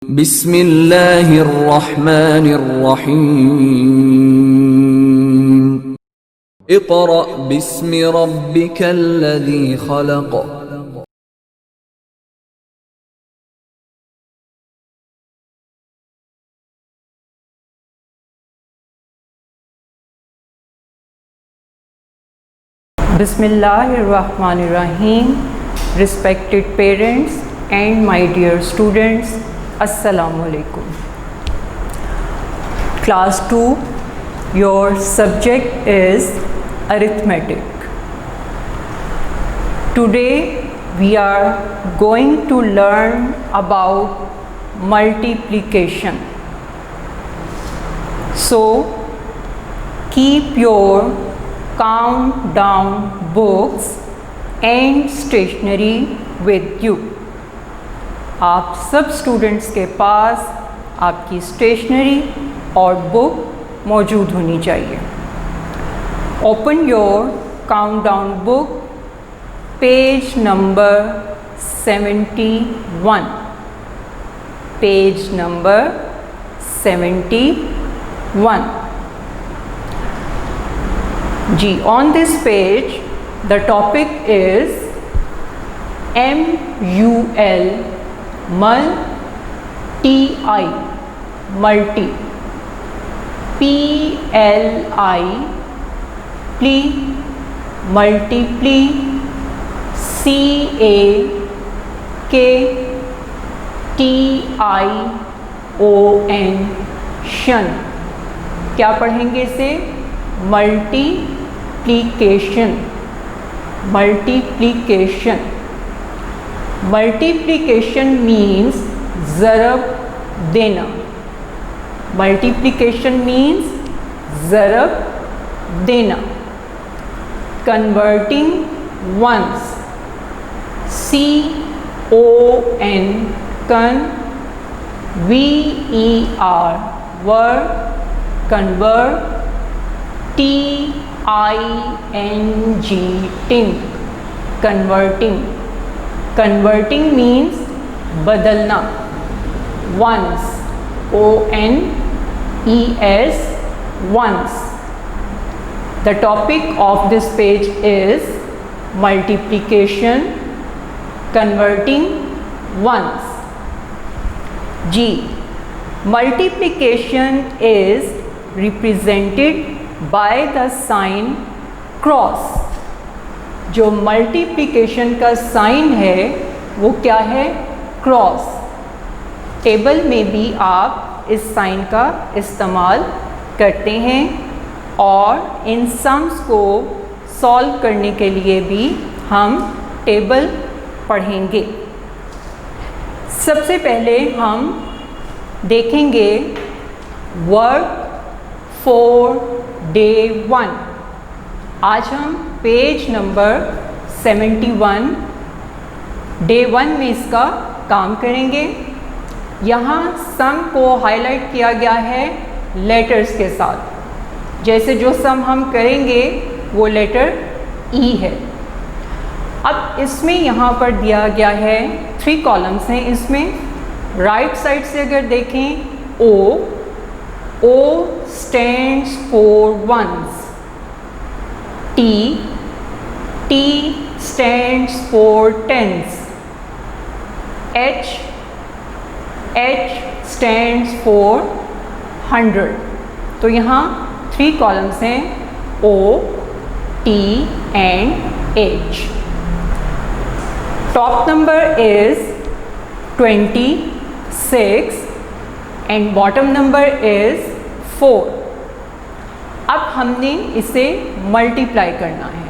बिस्मिल्लाहिर्रहमानिर्रहीम। Iqra बिस्मि रब्बिकल्लज़ी खलक़। Bismillahirrahmanirrahim. Respected parents and my dear students, Assalamu alaikum. Class 2, your subject is arithmetic. Today we are going to learn about multiplication. So keep your countdown books and stationery with you. आप सब students के पास आपकी stationery और book मौजूद होनी चाहिए. Open your countdown book, page number 71. Page number 71. जी, on this page the topic is MUL, multi, multi, PLI, pli, multiply, CAKTION, शन. क्या पढ़ेंगे इसे? मल्टीप्लिकेशन. मल्टीप्लिकेशन. मल्टीप्लिकेशन मीन्स ज़रब देना. मल्टीप्लिकेशन मीन्स ज़रब देना. Converting ones, CON, con, VER, ver, convert, TING, ting, converting. Converting means बदलना. Ones, ONES, ones. The topic of this page is multiplication, converting ones. जी, multiplication is represented by the sign cross. जो multiplication का sign है वो क्या है? Cross. Table में भी आप इस साइन का इस्तेमाल करते हैं और इन सम्स को सॉल्व करने के लिए भी हम टेबल पढ़ेंगे. सबसे पहले हम देखेंगे वर्क फॉर डे 1. आज हम पेज नंबर 71 डे 1 में इसका काम करेंगे. यहाँ सम को हाईलाइट किया गया है लेटर्स के साथ. जैसे जो सम हम करेंगे वो लेटर E है. अब इसमें यहाँ पर दिया गया है 3 कॉलम्स हैं. इसमें राइट साइड से अगर देखें O stands for ones. T stands for tens. H stands for 100. तो यहाँ 3 कॉलम्स हैं O, T and H. Top number is 26 and bottom number is 4. अब हमने इसे मल्टीप्लाई करना है.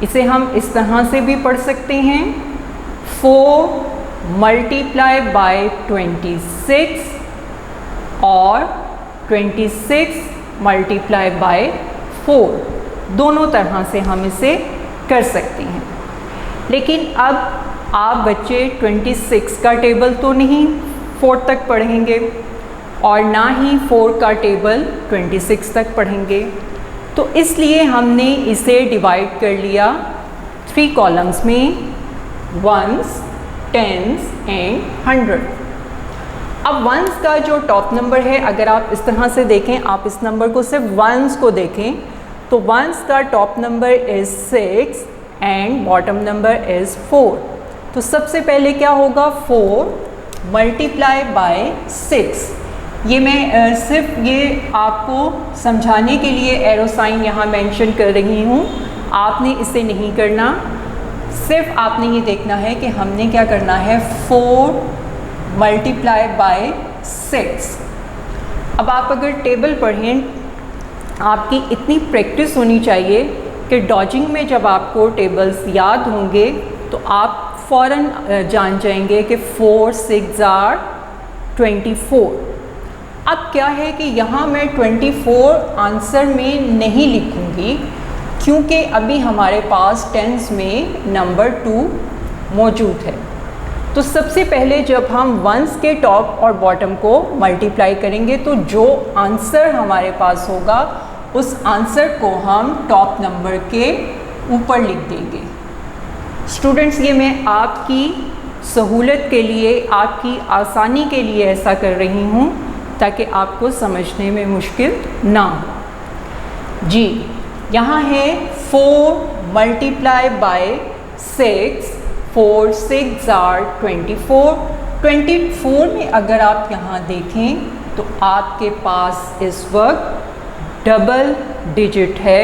इसे हम इस तरह से भी पढ़ सकते हैं 4 मल्टीप्लाई बाय 26 और 26 मल्टीप्लाई बाय 4. दोनों तरह से हम इसे कर सकते हैं. लेकिन अब आप बच्चे 26 का टेबल तो नहीं 4 तक पढ़ेंगे और ना ही 4 का टेबल 26 तक पढ़ेंगे. तो इसलिए हमने इसे डिवाइड कर लिया 3 कॉलम्स में, वंस, टेंस एंड 100. अब वंस का जो टॉप नंबर है, अगर आप इस तरह से देखें, आप इस नंबर को सिर्फ वंस को देखें, तो वंस का top number is 6 and bottom number is 4। तो सबसे पहले क्या होगा, 4 मल्टीप्लाई बाय 6। ये मैं सिर्फ ये आपको समझाने के लिए एरो साइन यहाँ मेंशन कर रही हूँ, आपने इसे नहीं करना। सिर्फ आपने ये देखना है कि हमने क्या करना है, 4 मल्टीप्लाई बाय 6। अब आप अगर टेबल पढ़ें, आपकी इतनी प्रैक्टिस होनी चाहिए कि डॉजिंग में जब आपको टेबल्स याद होंगे तो आप फ़ौरन जान जाएंगे कि 4 6 आर 24। अब क्या है कि यहाँ मैं 24 आंसर में नहीं लिखूँगी, क्योंकि अभी हमारे पास टेंस में नंबर 2 मौजूद है। तो सबसे पहले जब हम वंस के टॉप और बॉटम को मल्टीप्लाई करेंगे तो जो आंसर हमारे पास होगा उस आंसर को हम टॉप नंबर के ऊपर लिख देंगे। स्टूडेंट्स, ये मैं आपकी सहूलत के लिए, आपकी आसानी के लिए ऐसा कर रही हूँ ताकि आपको समझने में मुश्किल ना हो। जी, यहाँ है 4 मल्टीप्लाई बाय 6, 4 6 आर 24। 24 में अगर आप यहाँ देखें तो आपके पास इस वक्त डबल डिजिट है,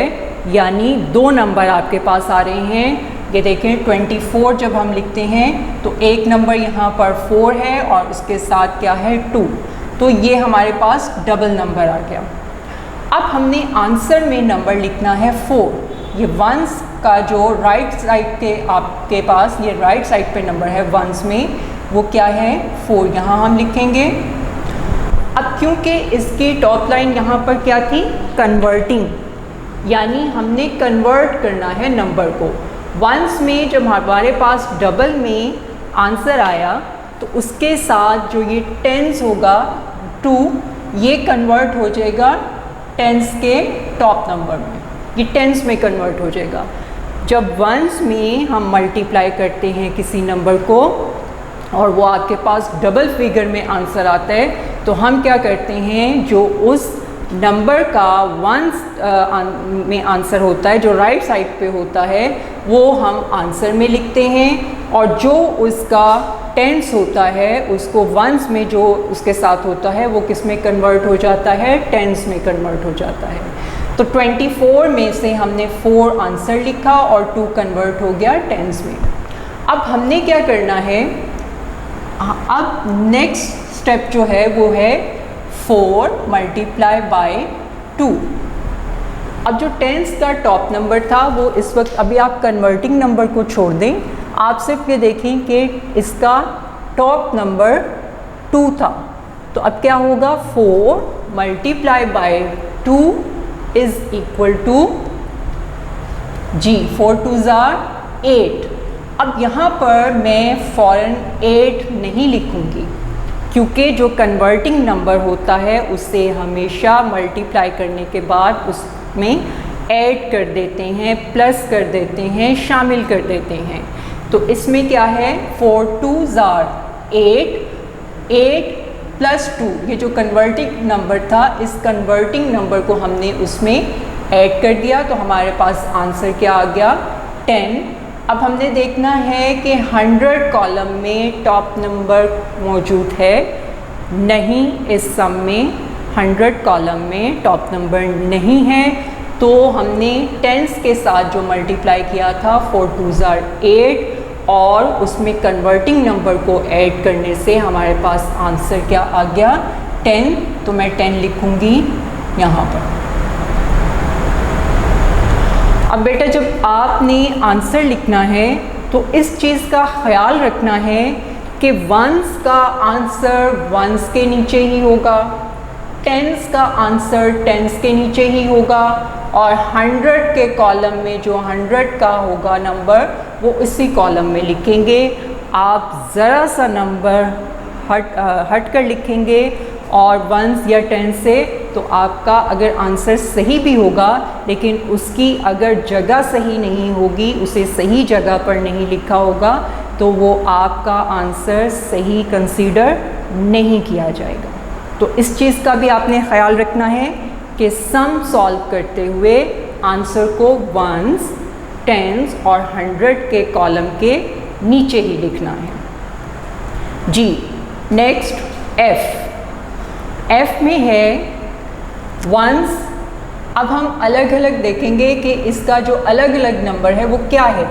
यानी 2 नंबर आपके पास आ रहे हैं। ये देखें, 24 जब हम लिखते हैं तो एक नंबर यहाँ पर 4 है और उसके साथ क्या है, 2। तो ये हमारे पास डबल नंबर आ गया। अब हमने आंसर में नंबर लिखना है 4। ये वंस का जो राइट साइड के आपके पास ये राइट साइड पे नंबर है वंस में, वो क्या है, 4। यहाँ हम लिखेंगे। अब क्योंकि इसकी टॉप लाइन यहाँ पर क्या थी, कन्वर्टिंग, यानी हमने कन्वर्ट करना है नंबर को। वंस में जब हमारे पास डबल में आंसर आया तो उसके साथ जो ये टेंस होगा 2, ये कन्वर्ट हो जाएगा टेंस के टॉप नंबर में, ये टेंस में कन्वर्ट हो जाएगा। जब वंस में हम मल्टीप्लाई करते हैं किसी नंबर को और वो आपके पास डबल फिगर में आंसर आता है तो हम क्या करते हैं, जो उस नंबर का वंस में आंसर होता है, जो राइट साइड पे होता है, वो हम आंसर में लिखते हैं, और जो उसका टेंस होता है उसको वंस में जो उसके साथ होता है वो किस में कन्वर्ट हो जाता है, टेंस में कन्वर्ट हो जाता है। तो 24 में से हमने 4 आंसर लिखा और 2 कन्वर्ट हो गया टेंस में। अब हमने क्या करना है, अब नेक्स्ट स्टेप जो है वो है 4 मल्टीप्लाई बाय 2। अब जो टेंस का टॉप नंबर था वो इस वक्त, अभी आप कन्वर्टिंग नंबर को छोड़ दें, आप सिर्फ ये देखें कि इसका टॉप नंबर 2 था। तो अब क्या होगा, 4 multiply by 2 is equal to, जी 4 2s आर 8। अब यहाँ पर मैं फ़ौरन 8 नहीं लिखूँगी, क्योंकि जो कन्वर्टिंग नंबर होता है उसे हमेशा मल्टीप्लाई करने के बाद उसमें ऐड कर देते हैं, प्लस कर देते हैं, शामिल कर देते हैं। तो इसमें क्या है, 4 2s आर 8, 8 प्लस 2, ये जो कन्वर्टिंग नंबर था, इस कन्वर्टिंग नंबर को हमने उसमें ऐड कर दिया तो हमारे पास आंसर क्या आ गया, 10। अब हमने देखना है कि 100 कॉलम में टॉप नंबर मौजूद है, नहीं, इस सम में 100 कॉलम में टॉप नंबर नहीं है। तो हमने टेंस के साथ जो मल्टीप्लाई किया था 4 2s आर 8 और उसमें कन्वर्टिंग नंबर को ऐड करने से हमारे पास आंसर क्या आ गया, 10। तो मैं 10 लिखूँगी यहाँ पर। अब बेटा, जब आपने आंसर लिखना है तो इस चीज़ का ख्याल रखना है कि वंस का आंसर वंस के नीचे ही होगा, टेंस का आंसर टेंस के नीचे ही होगा, और 100 के कॉलम में जो 100 का होगा नंबर वो इसी कॉलम में लिखेंगे। आप ज़रा सा नंबर हट कर लिखेंगे और वंस या टेंस से, तो आपका अगर आंसर सही भी होगा लेकिन उसकी अगर जगह सही नहीं होगी, उसे सही जगह पर नहीं लिखा होगा, तो वो आपका आंसर सही कंसीडर नहीं किया जाएगा। तो इस चीज़ का भी आपने ख्याल रखना है कि सम सॉल्व करते हुए आंसर को वंस, टेंस और 100 के कॉलम के नीचे ही लिखना है जी। नेक्स्ट एफ में है वंस। अब हम अलग अलग देखेंगे कि इसका जो अलग अलग नंबर है वो क्या है,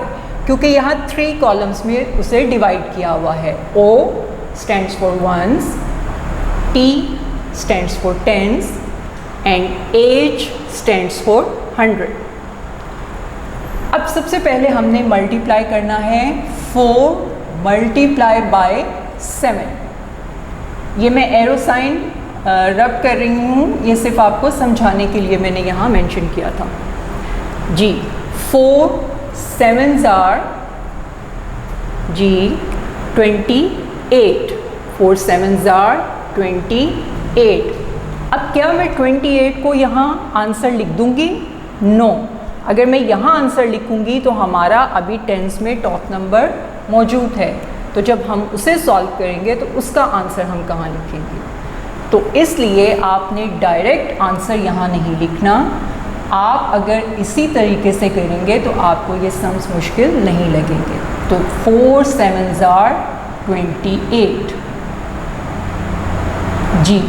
क्योंकि यहाँ 3 कॉलम्स में उसे डिवाइड किया हुआ है। O stands for ones, T stands for tens and H stands for 100। अब सबसे पहले हमने मल्टीप्लाई करना है 4 मल्टीप्लाई बाय 7। ये मैं एरो साइन रब कर रही हूँ, ये सिर्फ आपको समझाने के लिए मैंने यहाँ मेंशन किया था जी। 4 7s are ji 28। 4 7s are 28। अब क्या मैं 28 को यहाँ आंसर लिख दूँगी? नो। अगर मैं यहाँ आंसर लिखूँगी तो हमारा अभी टेंस में टॉप नंबर मौजूद है, तो जब हम उसे सॉल्व करेंगे तो उसका आंसर हम कहाँ लिखेंगे? तो इसलिए आपने डायरेक्ट आंसर यहाँ नहीं लिखना। आप अगर इसी तरीके से करेंगे तो आपको ये सम्स मुश्किल नहीं लगेंगे। तो 4 7s are 28 जी।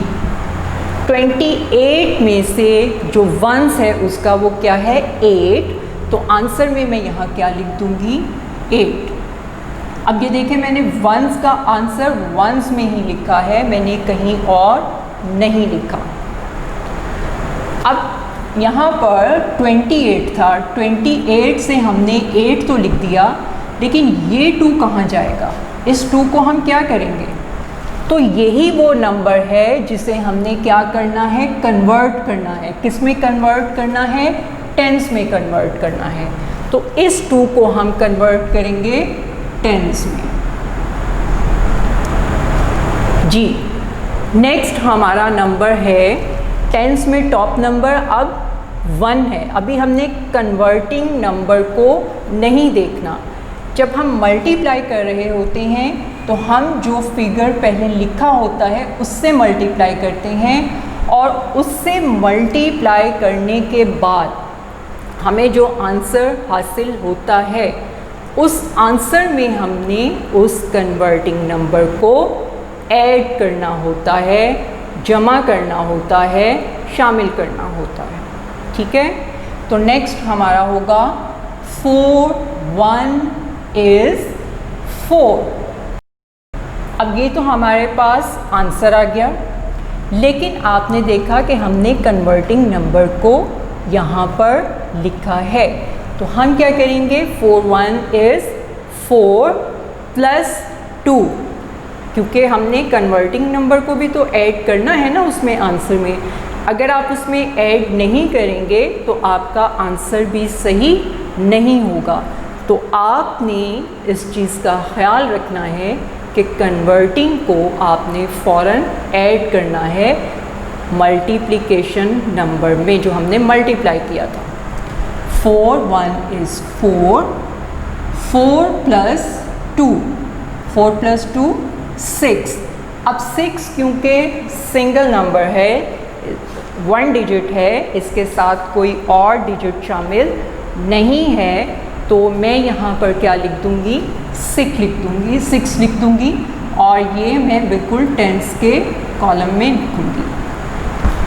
28 में से जो वंस है उसका वो क्या है? 8। तो आंसर में मैं यहाँ क्या लिख दूँगी? 8। अब ये देखें, मैंने वंस का आंसर वंस में ही लिखा है, मैंने कहीं और नहीं लिखा। अब यहाँ पर 28 था, 28 से हमने 8 तो लिख दिया, लेकिन ये 2 कहाँ जाएगा? इस 2 को हम क्या करेंगे? तो यही वो नंबर है जिसे हमने क्या करना है? कन्वर्ट करना है। किस में कन्वर्ट करना है? टेंस में कन्वर्ट करना है। तो इस 2 को हम कन्वर्ट करेंगे टेंस में जी। नेक्स्ट हमारा नंबर है टेंस में टॉप नंबर अब 1 है। अभी हमने कन्वर्टिंग नंबर को नहीं देखना। जब हम मल्टीप्लाई कर रहे होते हैं तो हम जो फिगर पहले लिखा होता है उससे मल्टीप्लाई करते हैं, और उससे मल्टीप्लाई करने के बाद हमें जो आंसर हासिल होता है उस आंसर में हमने उस कन्वर्टिंग नंबर को ऐड करना होता है, जमा करना होता है, शामिल करना होता है। ठीक है, तो नेक्स्ट हमारा होगा 4 1 is 4। अब ये तो हमारे पास आंसर आ गया, लेकिन आपने देखा कि हमने कन्वर्टिंग नंबर को यहाँ पर लिखा है। तो हम क्या करेंगे? 4 1 is 4 प्लस 2, क्योंकि हमने कन्वर्टिंग नंबर को भी तो ऐड करना है ना उसमें आंसर में। अगर आप उसमें ऐड नहीं करेंगे तो आपका आंसर भी सही नहीं होगा। तो आपने इस चीज़ का ख्याल रखना है कि कन्वर्टिंग को आपने फ़ौरन ऐड करना है मल्टीप्लिकेशन नंबर में जो हमने मल्टीप्लाई किया था। 4 1 is 4, 4 plus 2, 4 plus 2 6। अब 6 क्योंकि सिंगल नंबर है, 1 डिजिट है, इसके साथ कोई और डिजिट शामिल नहीं है, तो मैं यहाँ पर क्या लिख दूँगी? 6 लिख दूँगी, 6 लिख दूँगी, और ये मैं बिल्कुल टेंस के कॉलम में लिखूँगी।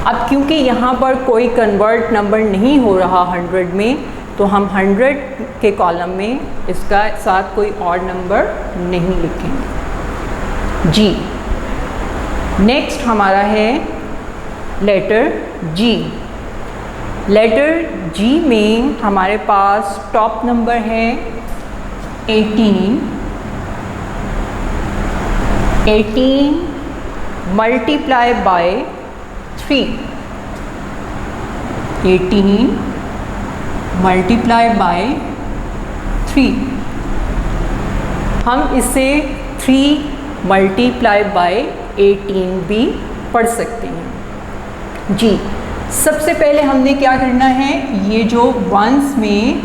अब क्योंकि यहाँ पर कोई कन्वर्ट नंबर नहीं हो रहा 100 में, तो हम 100 के कॉलम में इसका साथ कोई और नंबर नहीं लिखेंगे जी। नेक्स्ट हमारा है लेटर जी। लेटर जी में हमारे पास टॉप नंबर है 18। 18 मल्टीप्लाई बाय 3। 18 multiply by 3। हम इसे 3 मल्टीप्लाई बाय 18 भी पढ़ सकते हैं जी। सबसे पहले हमने क्या करना है? ये जो वंस में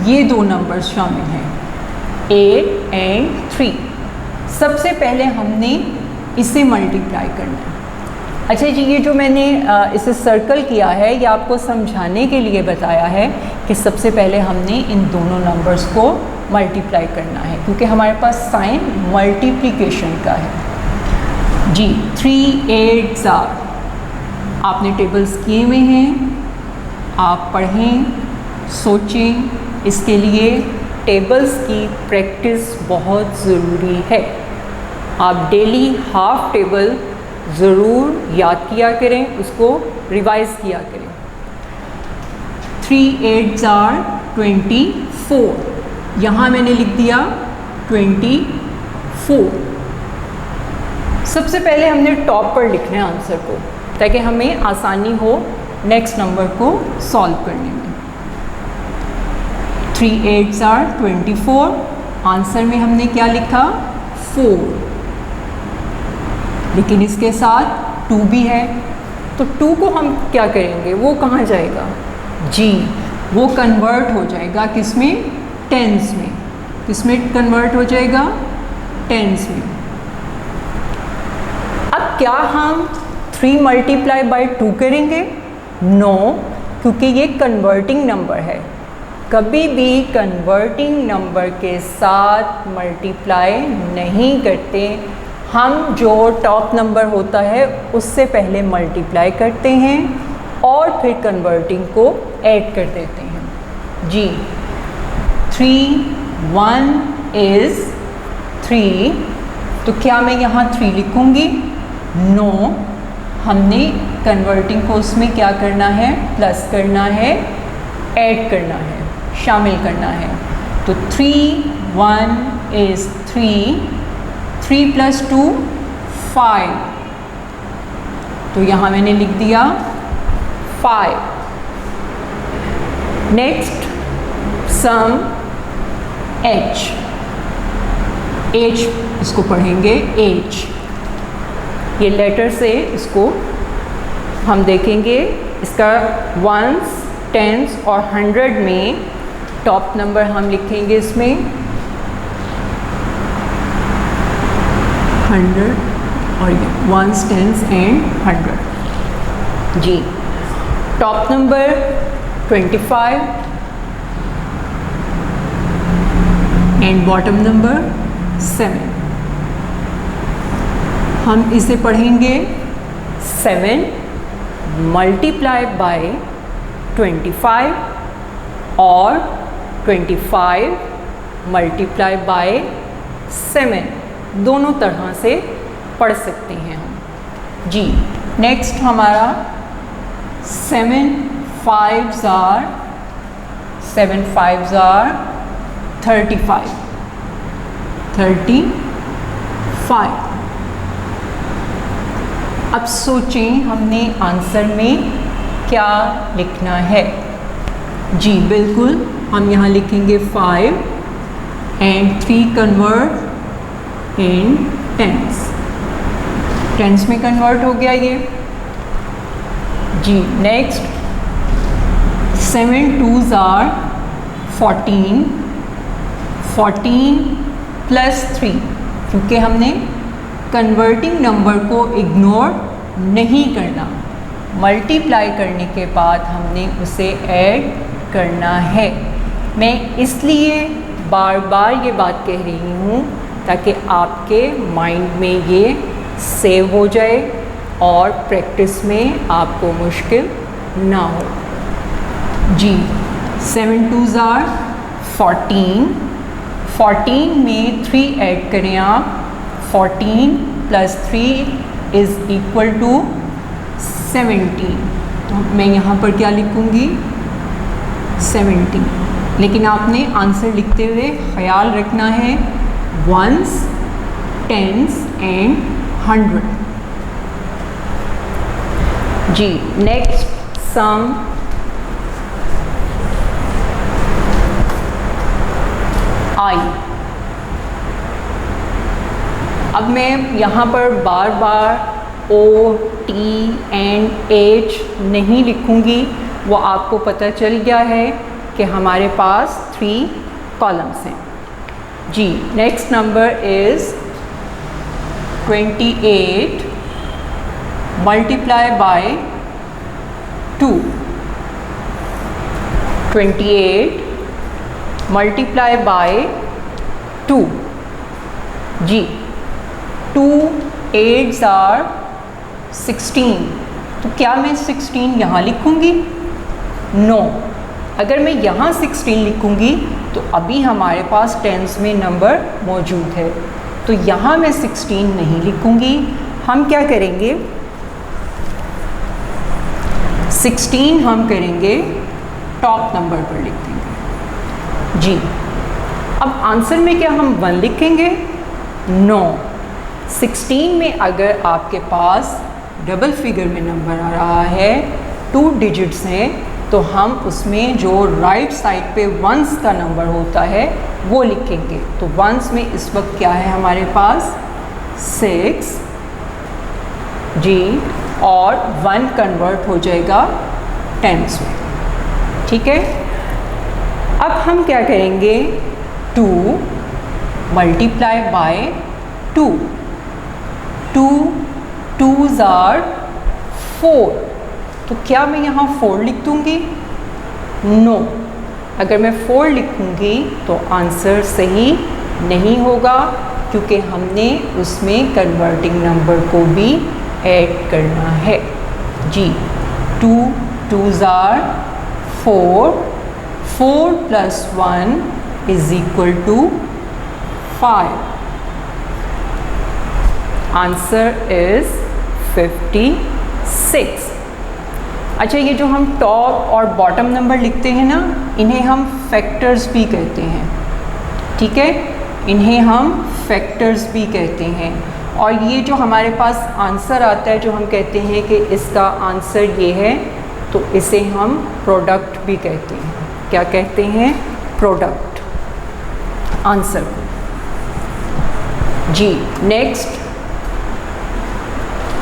ये 2 नंबर्स शामिल हैं 8 एंड 3। सबसे पहले हमने इसे मल्टीप्लाई करना है। अच्छा जी, ये जो मैंने इसे सर्कल किया है ये आपको समझाने के लिए बताया है कि सबसे पहले हमने इन दोनों नंबर्स को मल्टीप्लाई करना है, क्योंकि हमारे पास साइन मल्टीप्लिकेशन का है। जी 3 8 आपने टेबल्स किए हुए हैं, आप पढ़ें, सोचें। इसके लिए टेबल्स की प्रैक्टिस बहुत ज़रूरी है। आप डेली हाफ टेबल ज़रूर याद किया करें, उसको रिवाइज़ किया करें। 3 8 24, यहाँ मैंने लिख दिया 24। सबसे पहले हमने टॉप पर लिखना है आंसर को, ताकि हमें आसानी हो नेक्स्ट नंबर को सॉल्व करने में। 3 8 24, आंसर में हमने क्या लिखा 4, लेकिन इसके साथ 2 भी है, तो 2 को हम क्या करेंगे, वो कहाँ जाएगा जी, वो कन्वर्ट हो जाएगा किसमें, टेंस में। किसमें कन्वर्ट हो जाएगा, टेंस में। अब क्या हम 3 मल्टीप्लाई बाई 2 करेंगे, नो, क्योंकि ये कन्वर्टिंग नंबर है। कभी भी कन्वर्टिंग नंबर के साथ मल्टीप्लाई नहीं करते। हम जो टॉप नंबर होता है उससे पहले मल्टीप्लाई करते हैं और फिर कन्वर्टिंग को ऐड कर देते हैं। जी 3 1 इज़ 3, तो क्या मैं यहाँ 3 लिखूँगी, नो, हमने कन्वर्टिंग को उसमें क्या करना है, प्लस करना है, ऐड करना है, शामिल करना है। तो 3 1 इज़ 3, 3 + 2 5, तो यहाँ मैंने लिख दिया 5। नेक्स्ट सम H, इसको पढ़ेंगे H, ये लेटर से इसको हम देखेंगे। इसका वंस, टेंस और 100 में टॉप नंबर हम लिखेंगे इसमें 100 और ये वंस, टेंस एंड 100। जी top number 25 and bottom number 7। हम इसे पढ़ेंगे 7 मल्टीप्लाई बाय 25 और 25 मल्टीप्लाई बाय 7, दोनों तरह से पढ़ सकते हैं हम। जी नेक्स्ट हमारा 7 5s are 35। अब सोचें हमने आंसर में क्या लिखना है। जी बिल्कुल, हम यहाँ लिखेंगे 5 एंड 3 कन्वर्ट इन टेंस। टेंस में कन्वर्ट हो गया ये। जी नेक्स्ट 7 2s are 14 + 3, क्योंकि हमने कन्वर्टिंग नंबर को इग्नोर नहीं करना, मल्टीप्लाई करने के बाद हमने उसे ऐड करना है। मैं इसलिए बार बार ये बात कह रही हूँ ताकि आपके माइंड में ये सेव हो जाए और प्रैक्टिस में आपको मुश्किल ना हो। जी 7 2s are 14 में 3 ऐड करें आप, 14 + 3 इज़ इक्वल टू 17। तो मैं यहाँ पर क्या लिखूँगी 17, लेकिन आपने आंसर लिखते हुए ख्याल रखना है वंस, टेंस एंड 100। जी नेक्स्ट सम I। अब मैं यहाँ पर बार बार O, T एंड H नहीं लिखूँगी, वो आपको पता चल गया है कि हमारे पास 3 कॉलम्स हैं। जी next number is 28 multiply by 2, 28 multiply by 2 जी, 2 8s आर 16। तो क्या मैं 16 यहाँ लिखूँगी? नो। अगर मैं यहाँ 16 लिखूँगी तो अभी हमारे पास टेंस में नंबर मौजूद है, तो यहाँ मैं 16 नहीं लिखूँगी। हम क्या करेंगे, 16 हम करेंगे टॉप नंबर पर लिख देंगे जी। अब आंसर में क्या हम 1 लिखेंगे? नो। 16 में अगर आपके पास डबल फिगर में नंबर आ रहा है, 2 डिजिट्स हैं, तो हम उसमें जो राइट साइड पे वंस का नंबर होता है वो लिखेंगे। तो वंस में इस वक्त क्या है हमारे पास? 6 जी, और 1 कन्वर्ट हो जाएगा टेंस में। ठीक है। अब हम क्या करेंगे, 2 मल्टीप्लाई बाय 2, 2 2s आर 4। तो क्या मैं यहाँ 4 लिख दूँगी? नो। अगर मैं 4 लिखूँगी तो आंसर सही नहीं होगा, क्योंकि हमने उसमें कन्वर्टिंग नंबर को भी ऐड करना है जी। 2 2s आर 4, 4 + 1 = 5। Answer is 56। अच्छा, ये जो हम टॉप और बॉटम नंबर लिखते हैं ना, इन्हें हम फैक्टर्स भी कहते हैं। ठीक है, इन्हें हम फैक्टर्स भी कहते हैं। और ये जो हमारे पास आंसर आता है, जो हम कहते हैं कि इसका आंसर ये है, तो इसे हम प्रोडक्ट भी कहते हैं। क्या कहते हैं? प्रोडक्ट आंसर को जी।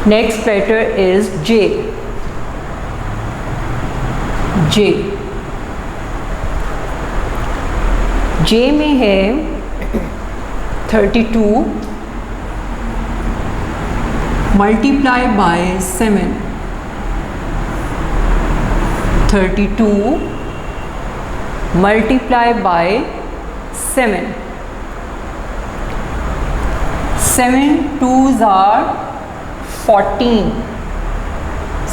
Next letter is J. J में है 32 multiply by 7, 32 multiply by 7, 7 2s are 14,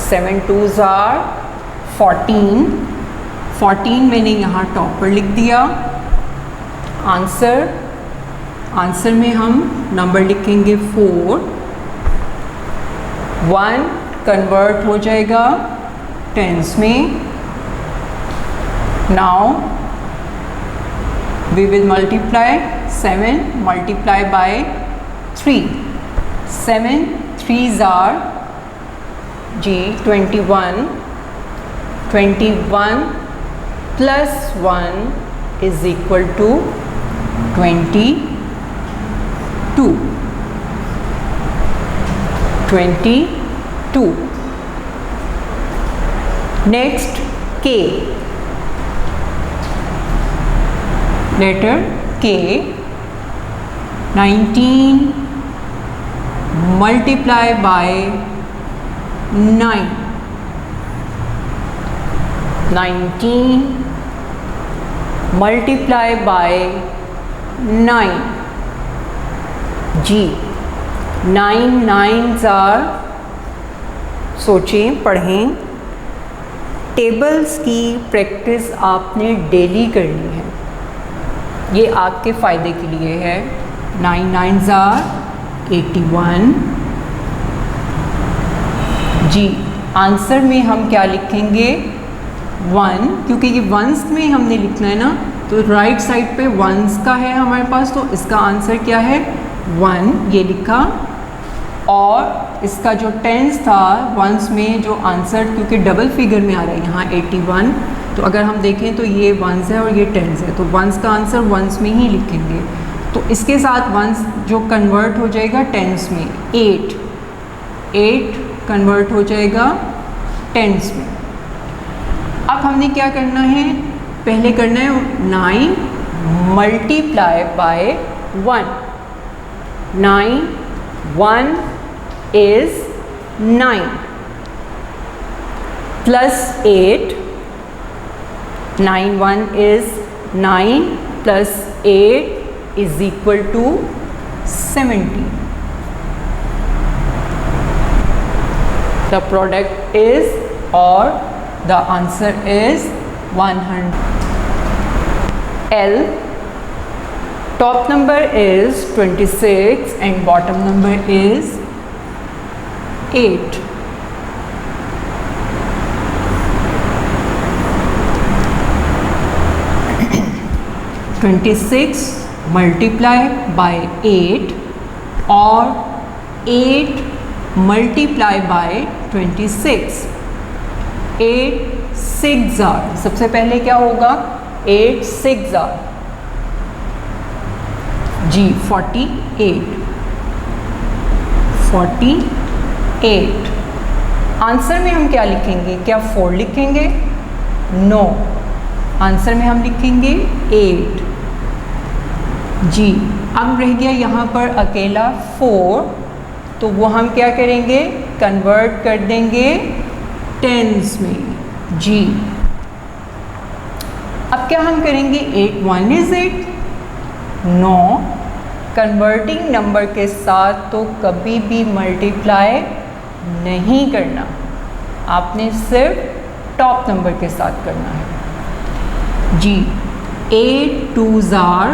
7 2s are 14, 14 मैंने यहाँ टॉप पर लिख दिया। आंसर में हम नंबर लिखेंगे 4, 1 कन्वर्ट हो जाएगा टेंस में। Now we will multiply 7 multiply by 3, 7 3s are जी 21, 21 + 1 = 22। Next K, letter K. 19 multiply by 9, 19 multiply by 9 जी। 9 9s आर, सोचें, पढ़ें। टेबल्स की प्रैक्टिस आपने डेली करनी है, ये आपके फ़ायदे के लिए है। 9 9s आर 81 जी। आंसर में हम क्या लिखेंगे? 1, क्योंकि ये वंस में हमने लिखना है ना, तो राइट साइड पे वंस का है हमारे पास, तो इसका आंसर क्या है? 1 ये लिखा। और इसका जो टेंस था वंस में, जो आंसर क्योंकि डबल फिगर में आ रहा है यहाँ 81, तो अगर हम देखें तो ये वंस है और ये टेंस है, तो वंस का आंसर वंस में ही लिखेंगे। तो इसके साथ वंस जो कन्वर्ट हो जाएगा टेंस में, 8 कन्वर्ट हो जाएगा टेंस में। अब हमने क्या करना है? पहले करना है 9 multiply by 1, 9 1 is 9 plus 8, 9 1 is 9 plus 8 is equal to 70. The product is, or the answer is 100. L, top number is 26 and bottom number is 8. 26 multiply by 8 और 8 multiply by 26. 8 6 are, सबसे पहले क्या होगा? 8 6 are जी 48. 48. आंसर में हम क्या लिखेंगे? क्या 4 लिखेंगे? नो, आंसर में हम लिखेंगे 8 जी. अब रह गया यहाँ पर अकेला 4, तो वो हम क्या करेंगे? कन्वर्ट कर देंगे टेंस में जी. अब क्या हम करेंगे? 8 1 इज 8? नो, कन्वर्टिंग नंबर के साथ तो कभी भी मल्टीप्लाई नहीं करना, आपने सिर्फ टॉप नंबर के साथ करना है जी. 8 2s are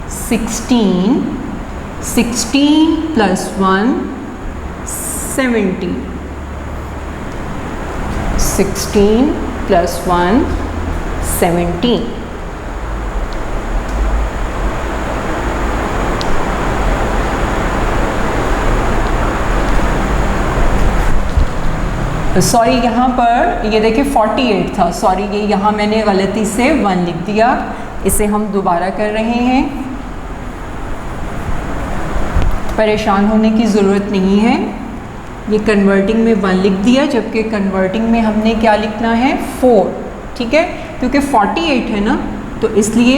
16, 16 plus 1 17, 16 plus 1 17. Sorry, यहाँ पर ये देखिए 48 था, सॉरी ये यहाँ मैंने गलती से 1 लिख दिया, इसे हम दोबारा कर रहे हैं. परेशान होने की ज़रूरत नहीं है, ये कन्वर्टिंग में 1 लिख दिया, जबकि कन्वर्टिंग में हमने क्या लिखना है? 4. ठीक है, क्योंकि 48 है ना, तो इसलिए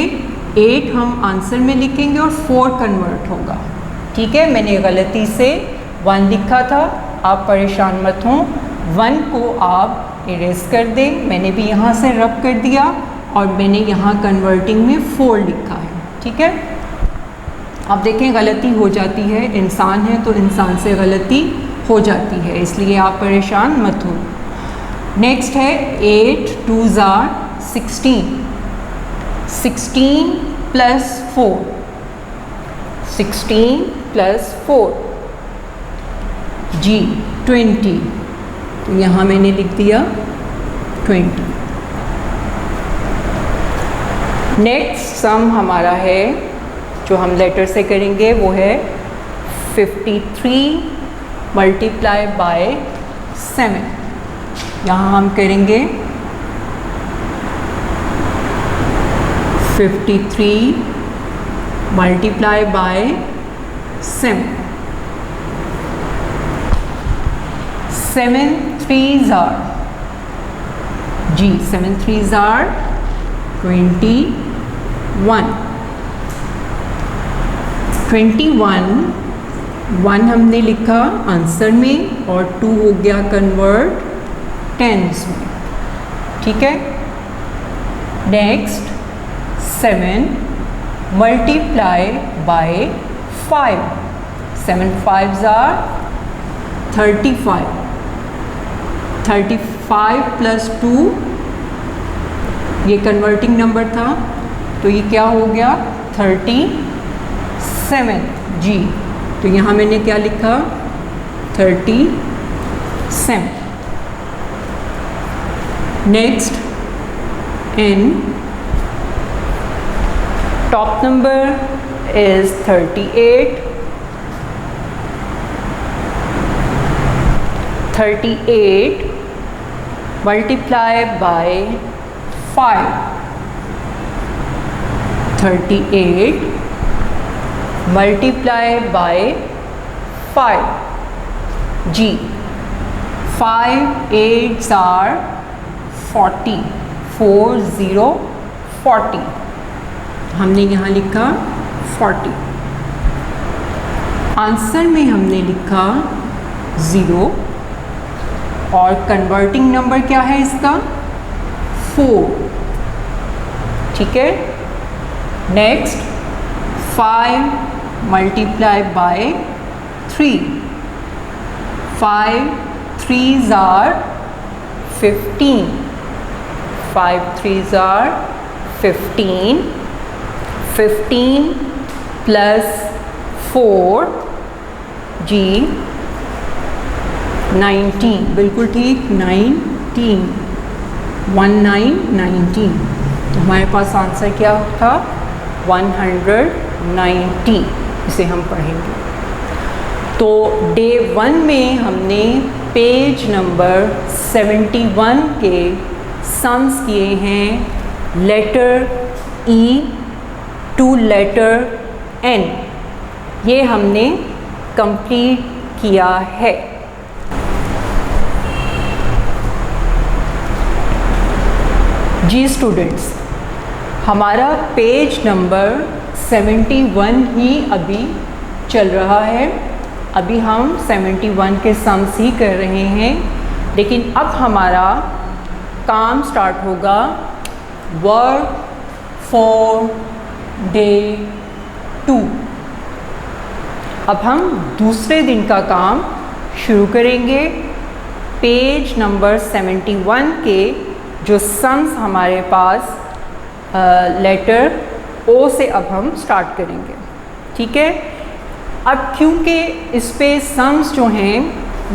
8 हम आंसर में लिखेंगे और 4 कन्वर्ट होगा. ठीक है, मैंने गलती से 1 लिखा था, आप परेशान मत हों. 1 को आप इरेज कर दें, मैंने भी यहाँ से रब कर दिया और मैंने यहाँ कन्वर्टिंग में 4 लिखा है. ठीक है, आप देखें गलती हो जाती है, इंसान है तो इंसान से गलती हो जाती है, इसलिए आप परेशान मत हो. नेक्स्ट है 8 2s are 16, 16 plus 4, 16 plus 4 जी 20, तो यहाँ मैंने लिख दिया 20. नेक्स्ट सम हमारा है जो हम लेटर से करेंगे, वो है 53 मल्टीप्लाई बाय 7. यहाँ हम करेंगे 53 मल्टीप्लाई बाय 7. 7 3s are जी 7 3s are 21. 21 1 हमने लिखा आंसर में और 2 हो गया कन्वर्ट टेंस में. ठीक है, next 7 multiply by 5. 7 5s are 35. 35 plus 2 ये कन्वर्टिंग नंबर था, तो ये क्या हो गया? 37 जी. तो यहाँ मैंने क्या लिखा? 37. Next n, top number is 38. 38 multiply by 5. 38 multiply by 5 जी. 5 8s are 40. 4 0 40. हमने यहाँ लिखा 40. आंसर में हमने लिखा 0 और कन्वर्टिंग नंबर क्या है इसका 4। ठीक है, next 5 multiply by 3, 5 3s are 15, 5 3s are 15, 15 plus 4 जी 19, बिल्कुल ठीक 19, 19, तो हमारे पास आंसर क्या था 190। इसे हम पढ़ेंगे। तो डे 1 में हमने पेज नंबर 71 के सम्स किए हैं letter E to letter N, ये हमने कंप्लीट किया है। जी स्टूडेंट्स, हमारा पेज नंबर 71 ही अभी चल रहा है। अभी हम 71 के सम्स ही कर रहे हैं, लेकिन अब हमारा काम स्टार्ट होगा वर्क फॉर डे 2। अब हम दूसरे दिन का काम शुरू करेंगे। पेज नंबर 71 के जो सम्स हमारे पास लेटर O से अब हम स्टार्ट करेंगे। ठीक है, अब क्योंकि इस पे सम्स जो हैं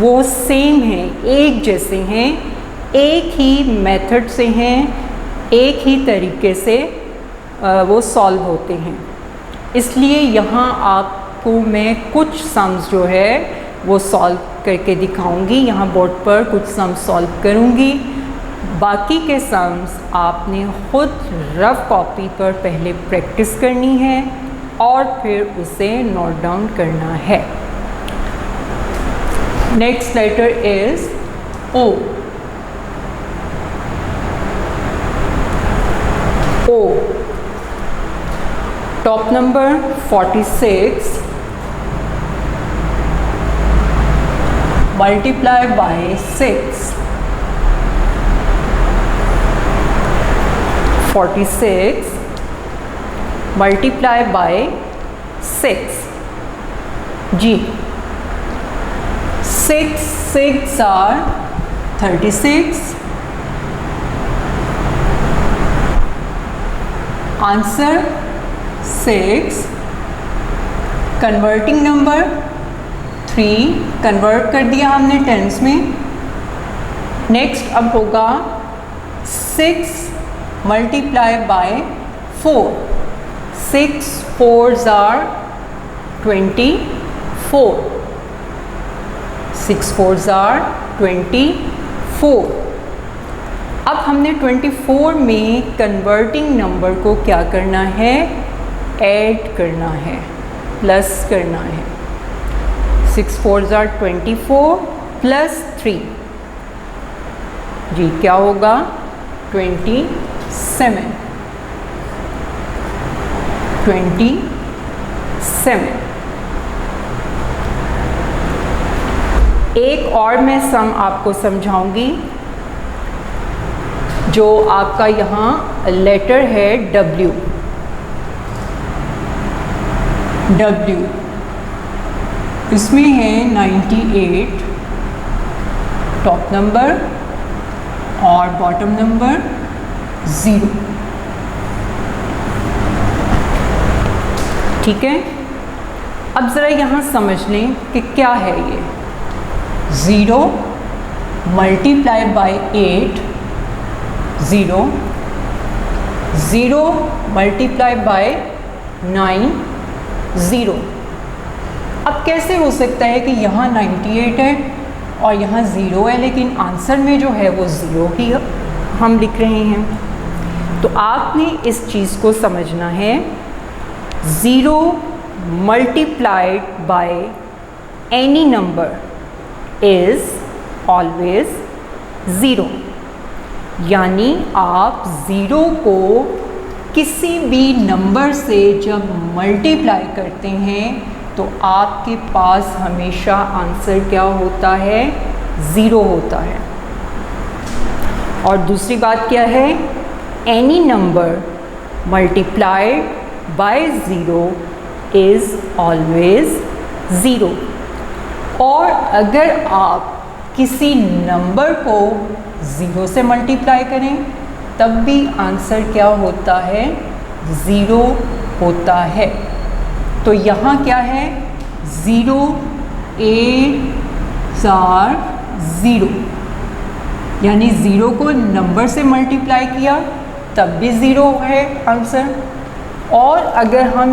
वो सेम हैं, एक जैसे हैं, एक ही मेथड से हैं, एक ही तरीके से वो सॉल्व होते हैं, इसलिए यहाँ आपको मैं कुछ सम्स जो है वो सॉल्व करके दिखाऊंगी। यहाँ बोर्ड पर कुछ सम्स सॉल्व करूँगी, बाकी के सम्स आपने खुद रफ कॉपी पर पहले प्रैक्टिस करनी है और फिर उसे नोट डाउन करना है। Next letter is O। O top number 46 multiply by 6, 46 multiply by 6 जी 6 6 are 36। Answer 6। Converting number 3, convert कर दिया हमने टेंस में। नेक्स्ट अब होगा 6 multiply by 4, 6 4s are 24, 6 4s are 24। अब हमने 24 में कन्वर्टिंग नंबर को क्या करना है, ऐड करना है, प्लस करना है। 6 4s are 24 प्लस 3 जी क्या होगा 27, 27। एक और मैं सम आपको समझाऊंगी। जो आपका यहाँ लेटर है W, इसमें है 98 टॉप नंबर और बॉटम नंबर 0। ठीक है, अब ज़रा यहाँ समझ लें कि क्या है ये। 0 मल्टीप्लाई बाय 8, 0 0 मल्टीप्लाई बाय 9, 0। अब कैसे हो सकता है कि यहाँ 98 है और यहाँ 0 है, लेकिन आंसर में जो है वो 0 ही हम लिख रहे हैं। तो आपने इस चीज़ को समझना है। 0 multiplied by any number is always 0, यानी आप 0 को किसी भी नंबर से जब मल्टीप्लाई करते हैं तो आपके पास हमेशा आंसर क्या होता है, 0 होता है। और दूसरी बात क्या है, any number multiplied by 0 is always 0। और अगर आप किसी नंबर को 0 से मल्टीप्लाई करें तब भी आंसर क्या होता है, 0 होता है। तो यहाँ क्या है, 0 8 4 0, यानी 0 को नंबर से मल्टीप्लाई किया तब भी 0 है आंसर। और अगर हम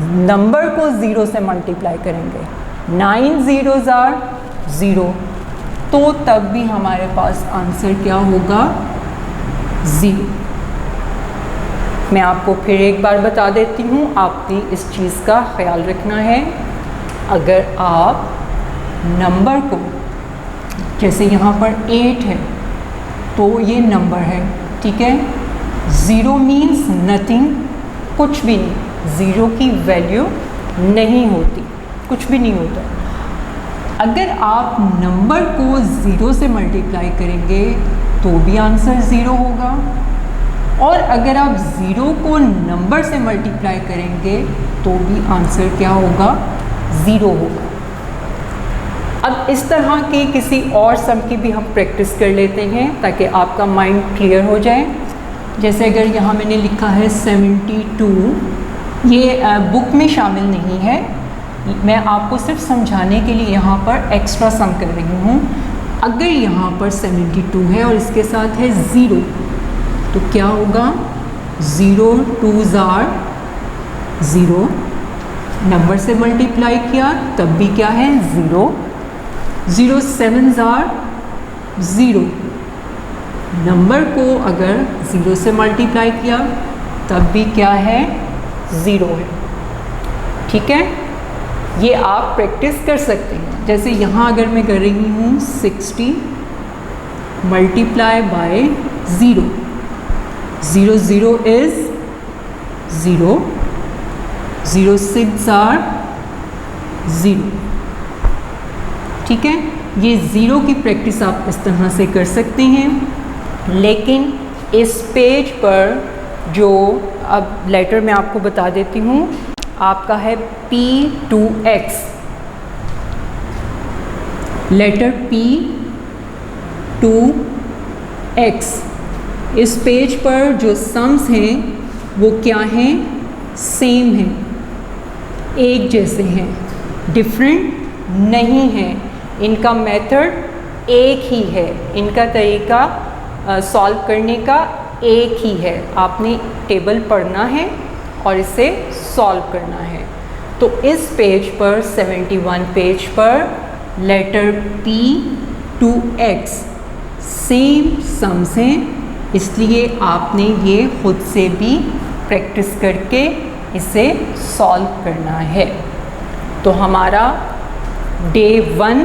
नंबर को 0 से मल्टीप्लाई करेंगे, 9 zeros are 0, तो तब भी हमारे पास आंसर क्या होगा, 0। मैं आपको फिर एक बार बता देती हूँ, आपने इस चीज़ का ख्याल रखना है। अगर आप नंबर को, जैसे यहाँ पर 8 है तो ये नंबर है, ठीक है, 0 मीन्स नथिंग, कुछ भी नहीं, 0 की वैल्यू नहीं होती, कुछ भी नहीं होता। अगर आप नंबर को 0 से मल्टीप्लाई करेंगे तो भी आंसर 0 होगा, और अगर आप 0 को नंबर से मल्टीप्लाई करेंगे तो भी आंसर क्या होगा, 0 होगा। अब इस तरह के किसी और सम की भी हम प्रैक्टिस कर लेते हैं ताकि आपका माइंड क्लियर हो जाए। जैसे अगर यहाँ मैंने लिखा है 72, ये बुक में शामिल नहीं है, मैं आपको सिर्फ समझाने के लिए यहाँ पर एक्स्ट्रा सम कर रही हूँ। अगर यहाँ पर 72 है और इसके साथ है 0, तो क्या होगा, 0 2s are 0, नंबर से मल्टीप्लाई किया तब भी क्या है, 0, 0 7s are 0, नंबर को अगर 0 से मल्टीप्लाई किया तब भी क्या है, 0 है। ठीक है, ये आप प्रैक्टिस कर सकते हैं। जैसे यहाँ अगर मैं कर रही हूँ 60 मल्टीप्लाई बाय 0, 0 0 इज़ 0, 0 6 are 0। ठीक है, ये 0 की प्रैक्टिस आप इस तरह से कर सकते हैं। लेकिन इस पेज पर जो अब लेटर मैं आपको बता देती हूँ, आपका है P2X, लेटर P2X। इस पेज पर जो सम्स हैं वो क्या हैं, सेम हैं, एक जैसे हैं, डिफरेंट नहीं हैं। इनका मेथड एक ही है, इनका तरीका सॉल्व करने का एक ही है। आपने टेबल पढ़ना है और इसे सॉल्व करना है। तो इस पेज पर 71 पेज पर लेटर P2X सेम सम्स हैं, इसलिए आपने ये खुद से भी प्रैक्टिस करके इसे सॉल्व करना है। तो हमारा डे 1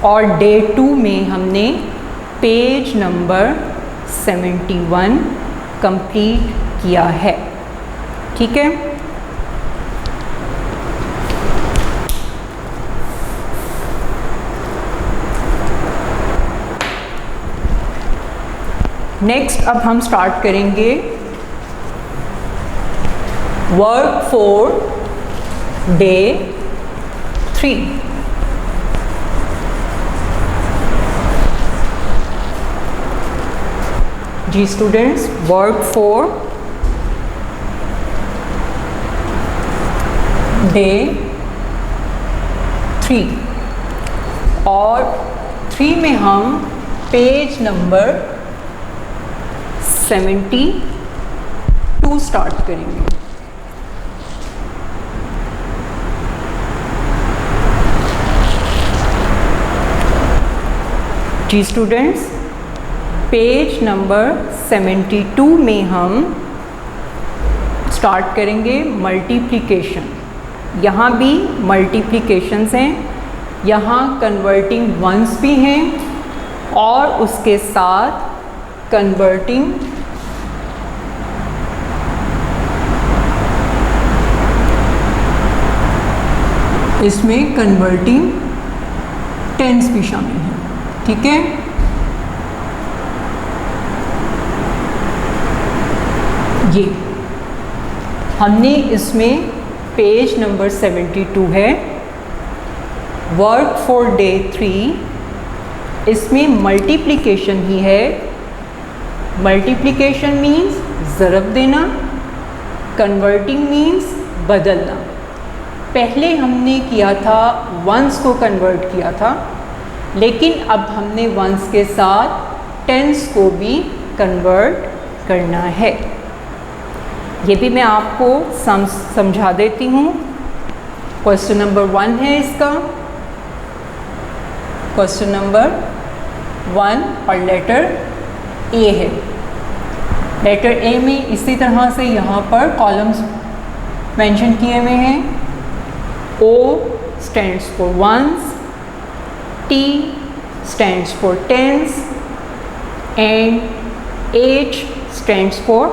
और डे 2 में हमने पेज नंबर 71 कंप्लीट किया है। ठीक है, नेक्स्ट अब हम स्टार्ट करेंगे वर्क फॉर डे 3। जी स्टूडेंट्स, वर्क फॉर डे 3, और 3 में हम पेज नंबर 72 स्टार्ट करेंगे। जी स्टूडेंट्स, पेज नंबर 72 में हम स्टार्ट करेंगे मल्टीप्लिकेशन। यहाँ भी मल्टीप्लिकेशंस हैं, यहाँ कन्वर्टिंग वंस भी हैं और उसके साथ कन्वर्टिंग इसमें कन्वर्टिंग टेंस भी शामिल है, ठीक है। ये हमने इसमें पेज नंबर 72 है, वर्क फॉर डे 3, इसमें मल्टीप्लिकेशन ही है। मल्टीप्लिकेशन मीन्स ज़रब देना, कन्वर्टिंग मीन्स बदलना। पहले हमने किया था वंस को कन्वर्ट किया था, लेकिन अब हमने वंस के साथ टेंस को भी कन्वर्ट करना है। ये भी मैं आपको समझा देती हूँ। क्वेश्चन नंबर 1 है इसका, क्वेश्चन नंबर 1 और लेटर ए है। लेटर ए में इसी तरह से यहाँ पर कॉलम्स मेंशन किए हुए हैं। O stands for ones, T stands for tens, and H stands for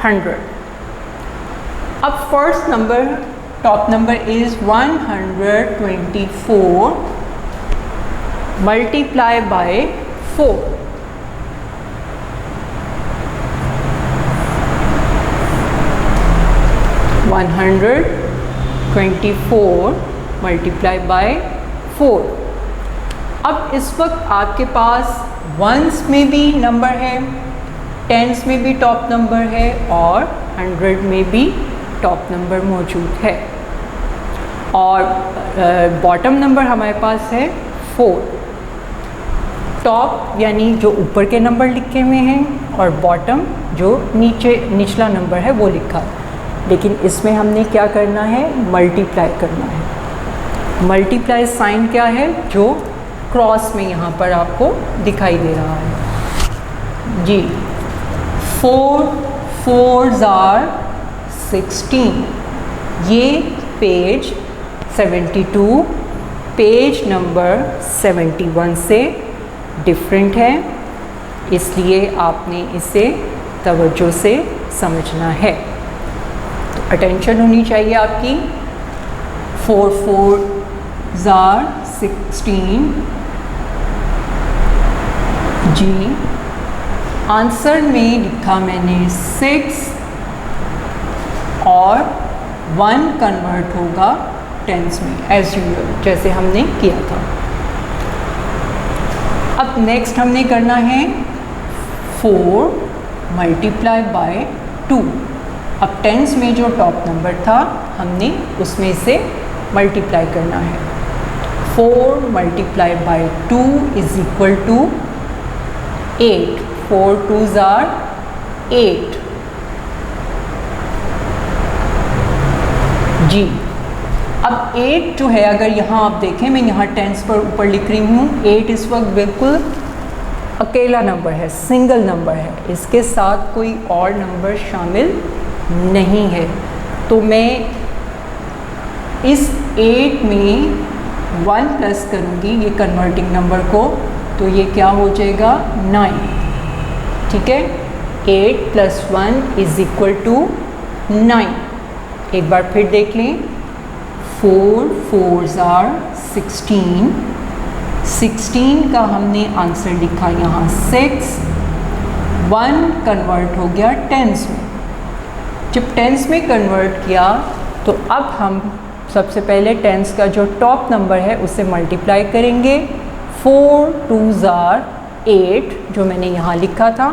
100. अब first number, top number is 124 multiply by 4। One 124 multiply by 4। अब इस वक्त आपके पास वंस में भी नंबर है, टेंस में भी टॉप नंबर है और 100 में भी टॉप नंबर मौजूद है, और बॉटम नंबर हमारे पास है 4। टॉप यानी जो ऊपर के नंबर लिखे हुए हैं और बॉटम जो निचला नंबर है वो लिखा है। लेकिन इसमें हमने क्या करना है, मल्टीप्लाई करना है। मल्टीप्लाई साइन क्या है, जो क्रॉस में यहाँ पर आपको दिखाई दे रहा है जी। 4 4s are 16। ये पेज 72 पेज नंबर 71 से डिफरेंट है, इसलिए आपने इसे तवज्जो से समझना है। तो अटेंशन होनी चाहिए आपकी। 4 4s are 16 जी। आंसर में लिखा मैंने 6 और 1 कन्वर्ट होगा टेंस में एज यूजुअल, जैसे हमने किया था। अब नेक्स्ट हमने करना है 4 मल्टीप्लाई बाय 2। अब टेंस में जो टॉप नंबर था हमने उसमें से मल्टीप्लाई करना है। 4 multiply by 2 is equal to 8। 4 2s are 8 जी। अब 8 जो है, अगर यहाँ आप देखें, मैं यहाँ टेंस पर ऊपर लिख रही हूँ, 8 इस वक्त बिल्कुल अकेला नंबर है, सिंगल नंबर है, इसके साथ कोई और नंबर शामिल नहीं है। तो मैं इस 8 में 1 प्लस करूँगी ये कन्वर्टिंग नंबर को, तो ये क्या हो जाएगा 9, ठीक है। 8 + 1 इज इक्वल टू 9। एक बार फिर देख लें, 4 4s are 16। 16 का हमने आंसर लिखा यहाँ 6। 1 कन्वर्ट हो गया टेंस में। जब टेंस में कन्वर्ट किया तो अब हम सबसे पहले टेंस का जो टॉप नंबर है उसे मल्टीप्लाई करेंगे। 4 2s are 8 जो मैंने यहाँ लिखा था,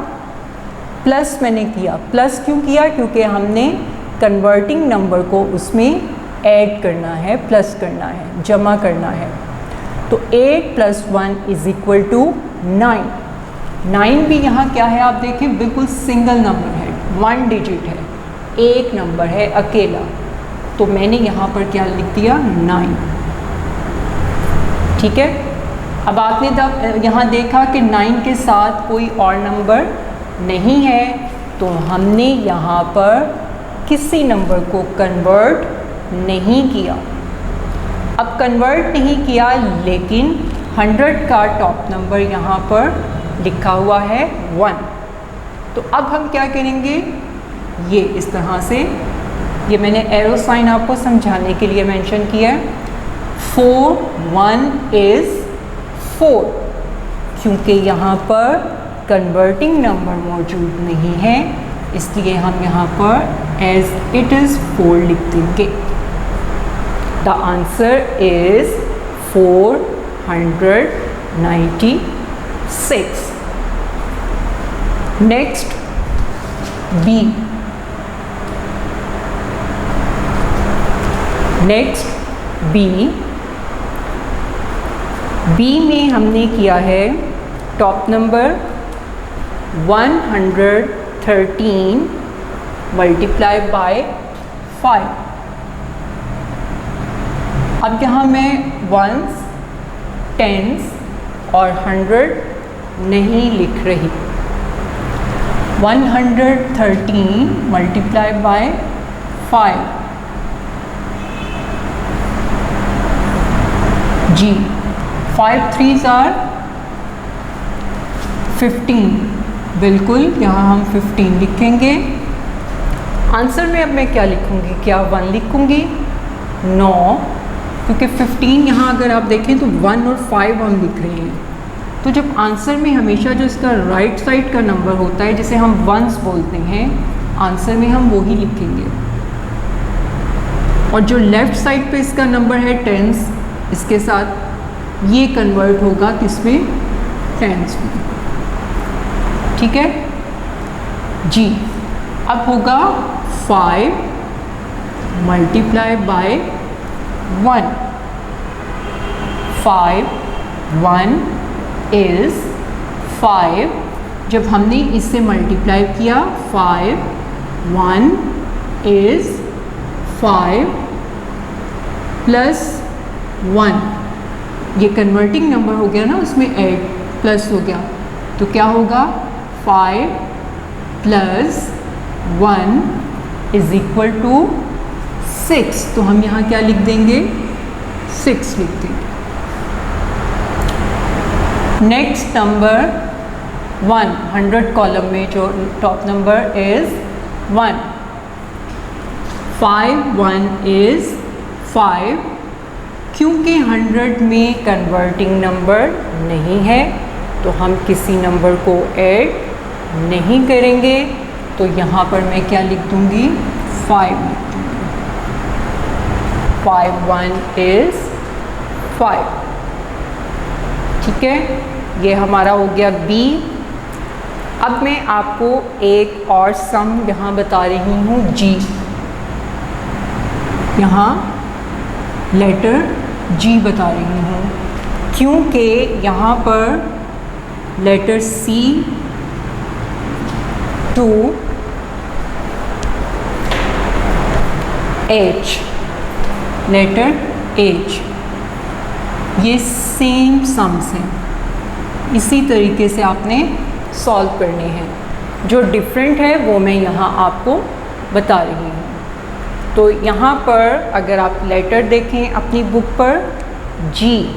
प्लस मैंने किया। प्लस क्यों किया, क्योंकि हमने कन्वर्टिंग नंबर को उसमें ऐड करना है, प्लस करना है, जमा करना है। तो 8 + 1 इज इक्वल टू 9। 9 भी यहाँ क्या है आप देखें, बिल्कुल सिंगल नंबर है, 1 डिजिट है, एक नंबर है अकेला। तो मैंने यहाँ पर क्या लिख दिया 9, ठीक है। अब आपने यहाँ देखा कि 9 के साथ कोई और नंबर नहीं है, तो हमने यहाँ पर किसी नंबर को कन्वर्ट नहीं किया। अब कन्वर्ट नहीं किया, लेकिन 100 का टॉप नंबर यहाँ पर लिखा हुआ है 1। तो अब हम क्या करेंगे, ये इस तरह से, ये मैंने एरो साइन आपको समझाने के लिए मेंशन किया है। 4 1 इज़ 4, क्योंकि यहाँ पर कन्वर्टिंग नंबर मौजूद नहीं है, इसलिए हम यहाँ पर एज इट इज़ 4 लिख देंगे। The answer is 496। Next B. B में हमने किया है टॉप नंबर 113 मल्टीप्लाई बाय 5। अब यहाँ मैं वंस, टेंस और 100 नहीं लिख रही। 113 मल्टीप्लाई बाय 5 जी। 5 3s आर 15, बिल्कुल यहाँ हम 15 लिखेंगे। आंसर में अब मैं क्या लिखूँगी? क्या 1 लिखूँगी? नो, क्योंकि 15 यहाँ अगर आप देखें तो 1 और 5 हम लिख रहे हैं। तो जब आंसर में हमेशा जो इसका राइट साइड का नंबर होता है, जिसे हम वंस बोलते हैं, आंसर में हम वो ही लिखेंगे। और जो लेफ़्ट साइड पे इसका नंबर है टेंस, इसके साथ ये कन्वर्ट होगा किसमें? टेंस में। ठीक है जी। अब होगा 5 मल्टीप्लाई बाय 1। 5 1 इज़ 5। जब हमने इससे मल्टीप्लाई किया, 5 1 इज़ 5 प्लस 1, ये कन्वर्टिंग नंबर हो गया ना, उसमें ऐड प्लस हो गया, तो क्या होगा? 5 प्लस 1 इज़ इक्वल टू 6। तो हम यहाँ क्या लिख देंगे? 6 लिख देंगे। नेक्स्ट नंबर 100 कॉलम में जो टॉप नंबर इज़ 1। 5 1 इज़ 5। क्योंकि 100 में कन्वर्टिंग नंबर नहीं है, तो हम किसी नंबर को ऐड नहीं करेंगे, तो यहाँ पर मैं क्या लिख दूँगी? 5 लिख दूँगी। 5 1 इज़ 5। ठीक है, ये हमारा हो गया बी। अब मैं आपको एक और सम यहाँ बता रही हूँ, जी। यहाँ लेटर जी बता रही हूँ, क्योंकि यहाँ पर letter C to H, letter H, ये सेम सम्स हैं। इसी तरीके से आपने सॉल्व करने हैं। जो डिफरेंट है वो मैं यहाँ आपको बता रही हूँ। तो यहाँ पर अगर आप लेटर देखें अपनी बुक पर, जी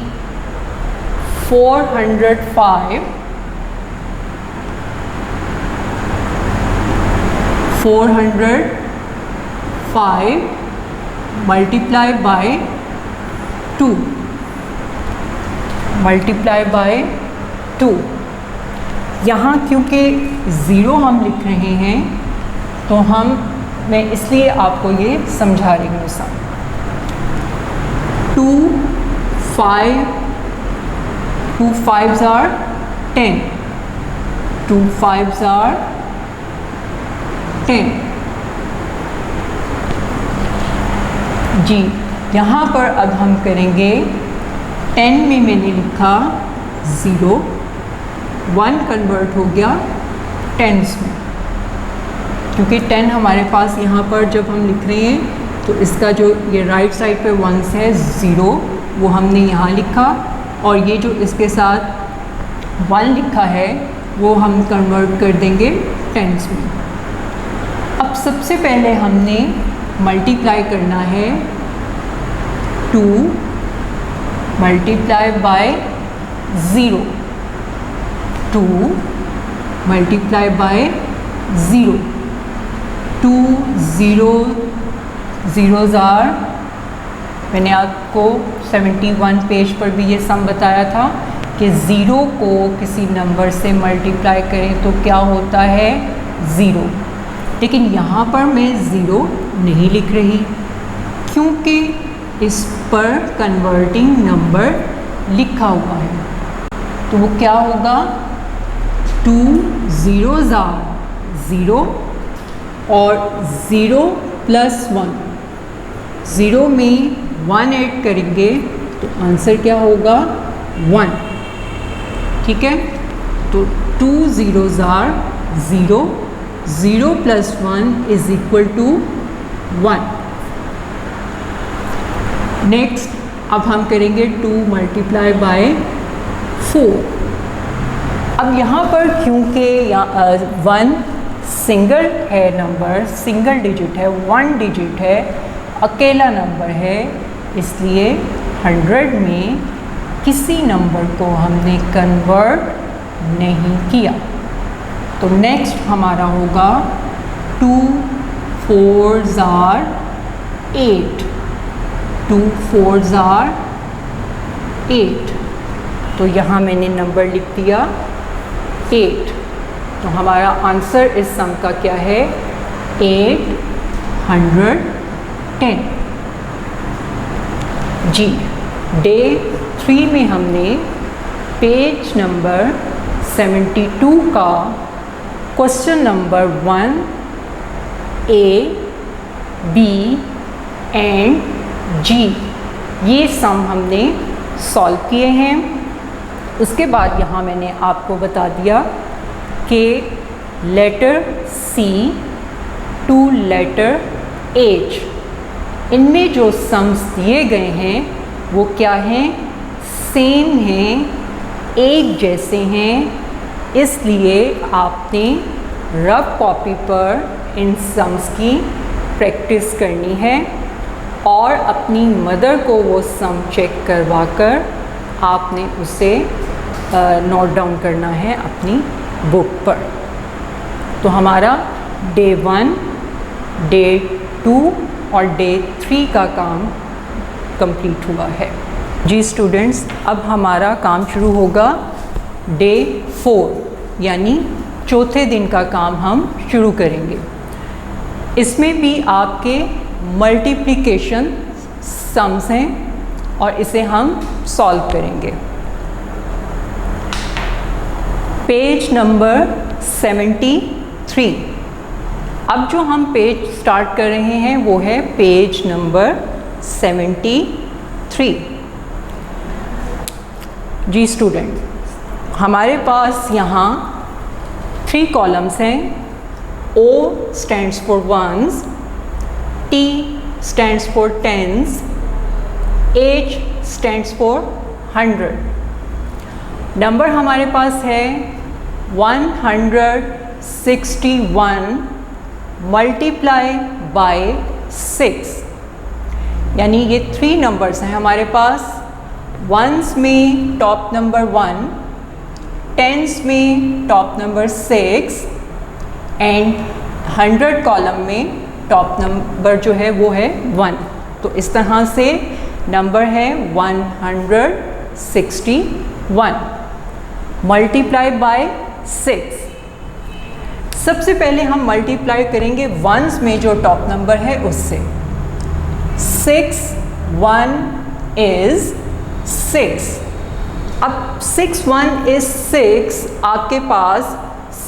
405 मल्टीप्लाई बाय 2 मल्टीप्लाई बाय 2। यहाँ क्योंकि ज़ीरो हम लिख रहे हैं, तो मैं इसलिए आपको ये समझा रही हूँ सब। 2 5s are 10, 2 5s are 10 जी। यहाँ पर अब हम करेंगे 10 में मैंने लिखा 0, 1 कन्वर्ट हो गया टेंस में, क्योंकि 10 हमारे पास यहाँ पर जब हम लिख रहे हैं तो इसका जो ये राइट साइड पे वंस है 0, वो हमने यहाँ लिखा, और ये जो इसके साथ 1 लिखा है वो हम कन्वर्ट कर देंगे टेंस में। अब सबसे पहले हमने मल्टीप्लाई करना है 2 multiply by 0, 2 multiply by 0, 2 0 zeros are मैंने आपको 71 पेज पर भी ये सम बताया था कि ज़ीरो को किसी नंबर से मल्टीप्लाई करें तो क्या होता है, ज़ीरो। लेकिन यहाँ पर मैं ज़ीरो नहीं लिख रही क्योंकि इस पर कन्वर्टिंग नंबर लिखा हुआ है। तो वो क्या होगा, 2 ज़ीरोज़ आर ज़ीरो और 0 + 1, ज़ीरो में 1 ऐड करेंगे तो आंसर क्या होगा, 1। ठीक है, तो 2 ज़ीरोज़ आर ज़ीरो, 0 + 1 = 1। नेक्स्ट अब हम करेंगे 2 × 4। अब यहाँ पर क्योंकि 1 सिंगल है नंबर, सिंगल डिजिट है, 1 डिजिट है, अकेला नंबर है, इसलिए 100 में किसी नंबर को हमने कन्वर्ट नहीं किया। तो नेक्स्ट हमारा होगा 2 4s are 8, 2 4s are 8। तो यहाँ मैंने नंबर लिख दिया 8। तो हमारा आंसर इस सम का क्या है, 810। जी, डे 3 में हमने पेज नंबर 72 का question number 1, A, B and G ये सम हमने सॉल्व किए हैं। उसके बाद यहाँ मैंने आपको बता दिया कि letter C to letter H इनमें जो सम्स दिए गए हैं वो क्या हैं, सेम हैं, एक जैसे हैं। इसलिए आपने रफ कॉपी पर इन सम्स की प्रैक्टिस करनी है और अपनी मदर को वो सम चेक करवाकर आपने उसे नोट डाउन करना है अपनी बुक पर। तो हमारा डे 1, डे 2 और डे 3 का काम कंप्लीट हुआ है। जी स्टूडेंट्स, अब हमारा काम शुरू होगा डे 4 यानी चौथे दिन का काम हम शुरू करेंगे। इसमें भी आपके मल्टीप्लिकेशन सम्स हैं और इसे हम सॉल्व करेंगे। Page number 73। अब जो हम पेज स्टार्ट कर रहे हैं वो है पेज नंबर 73। जी स्टूडेंट, हमारे पास यहाँ 3 कॉलम्स हैं। O stands for ones, T stands for tens, H stands for 100। Number हमारे पास है 161 मल्टीप्लाई बाय 6, यानी ये 3 नंबर्स हैं हमारे पास। वंस में टॉप नंबर 1, टेंस में टॉप नंबर 6 एंड 100 कॉलम में टॉप नंबर जो है वो है 1। तो इस तरह से नंबर है 161 मल्टीप्लाई बाय 6। सबसे पहले हम मल्टीप्लाई करेंगे वंस में जो टॉप नंबर है उससे। 6 1 is 6। अब 6 1 is 6 आपके पास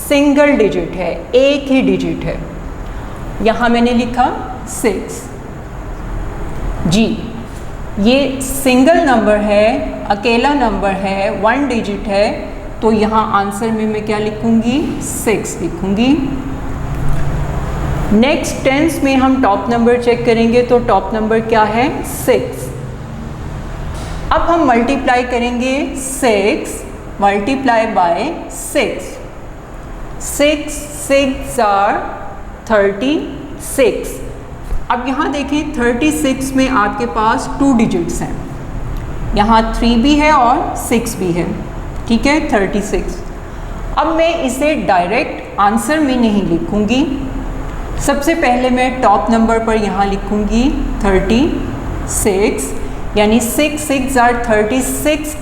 सिंगल डिजिट है, एक ही डिजिट है। यहाँ मैंने लिखा 6। जी, ये सिंगल नंबर है, अकेला नंबर है, 1 डिजिट है, तो यहाँ आंसर में मैं क्या लिखूँगी, 6 लिखूँगी। नेक्स्ट टेंस में हम टॉप नंबर चेक करेंगे तो टॉप नंबर क्या है, 6। अब हम मल्टीप्लाई करेंगे 6 मल्टीप्लाई बाय 6। 6 6 are 36। अब यहाँ देखें 36 में आपके पास 2 डिजिट्स हैं, यहाँ 3 भी है और 6 भी है, ठीक है 36। अब मैं इसे डायरेक्ट आंसर में नहीं लिखूँगी, सबसे पहले मैं टॉप नंबर पर यहाँ लिखूँगी 36 यानी 6 6 आर 36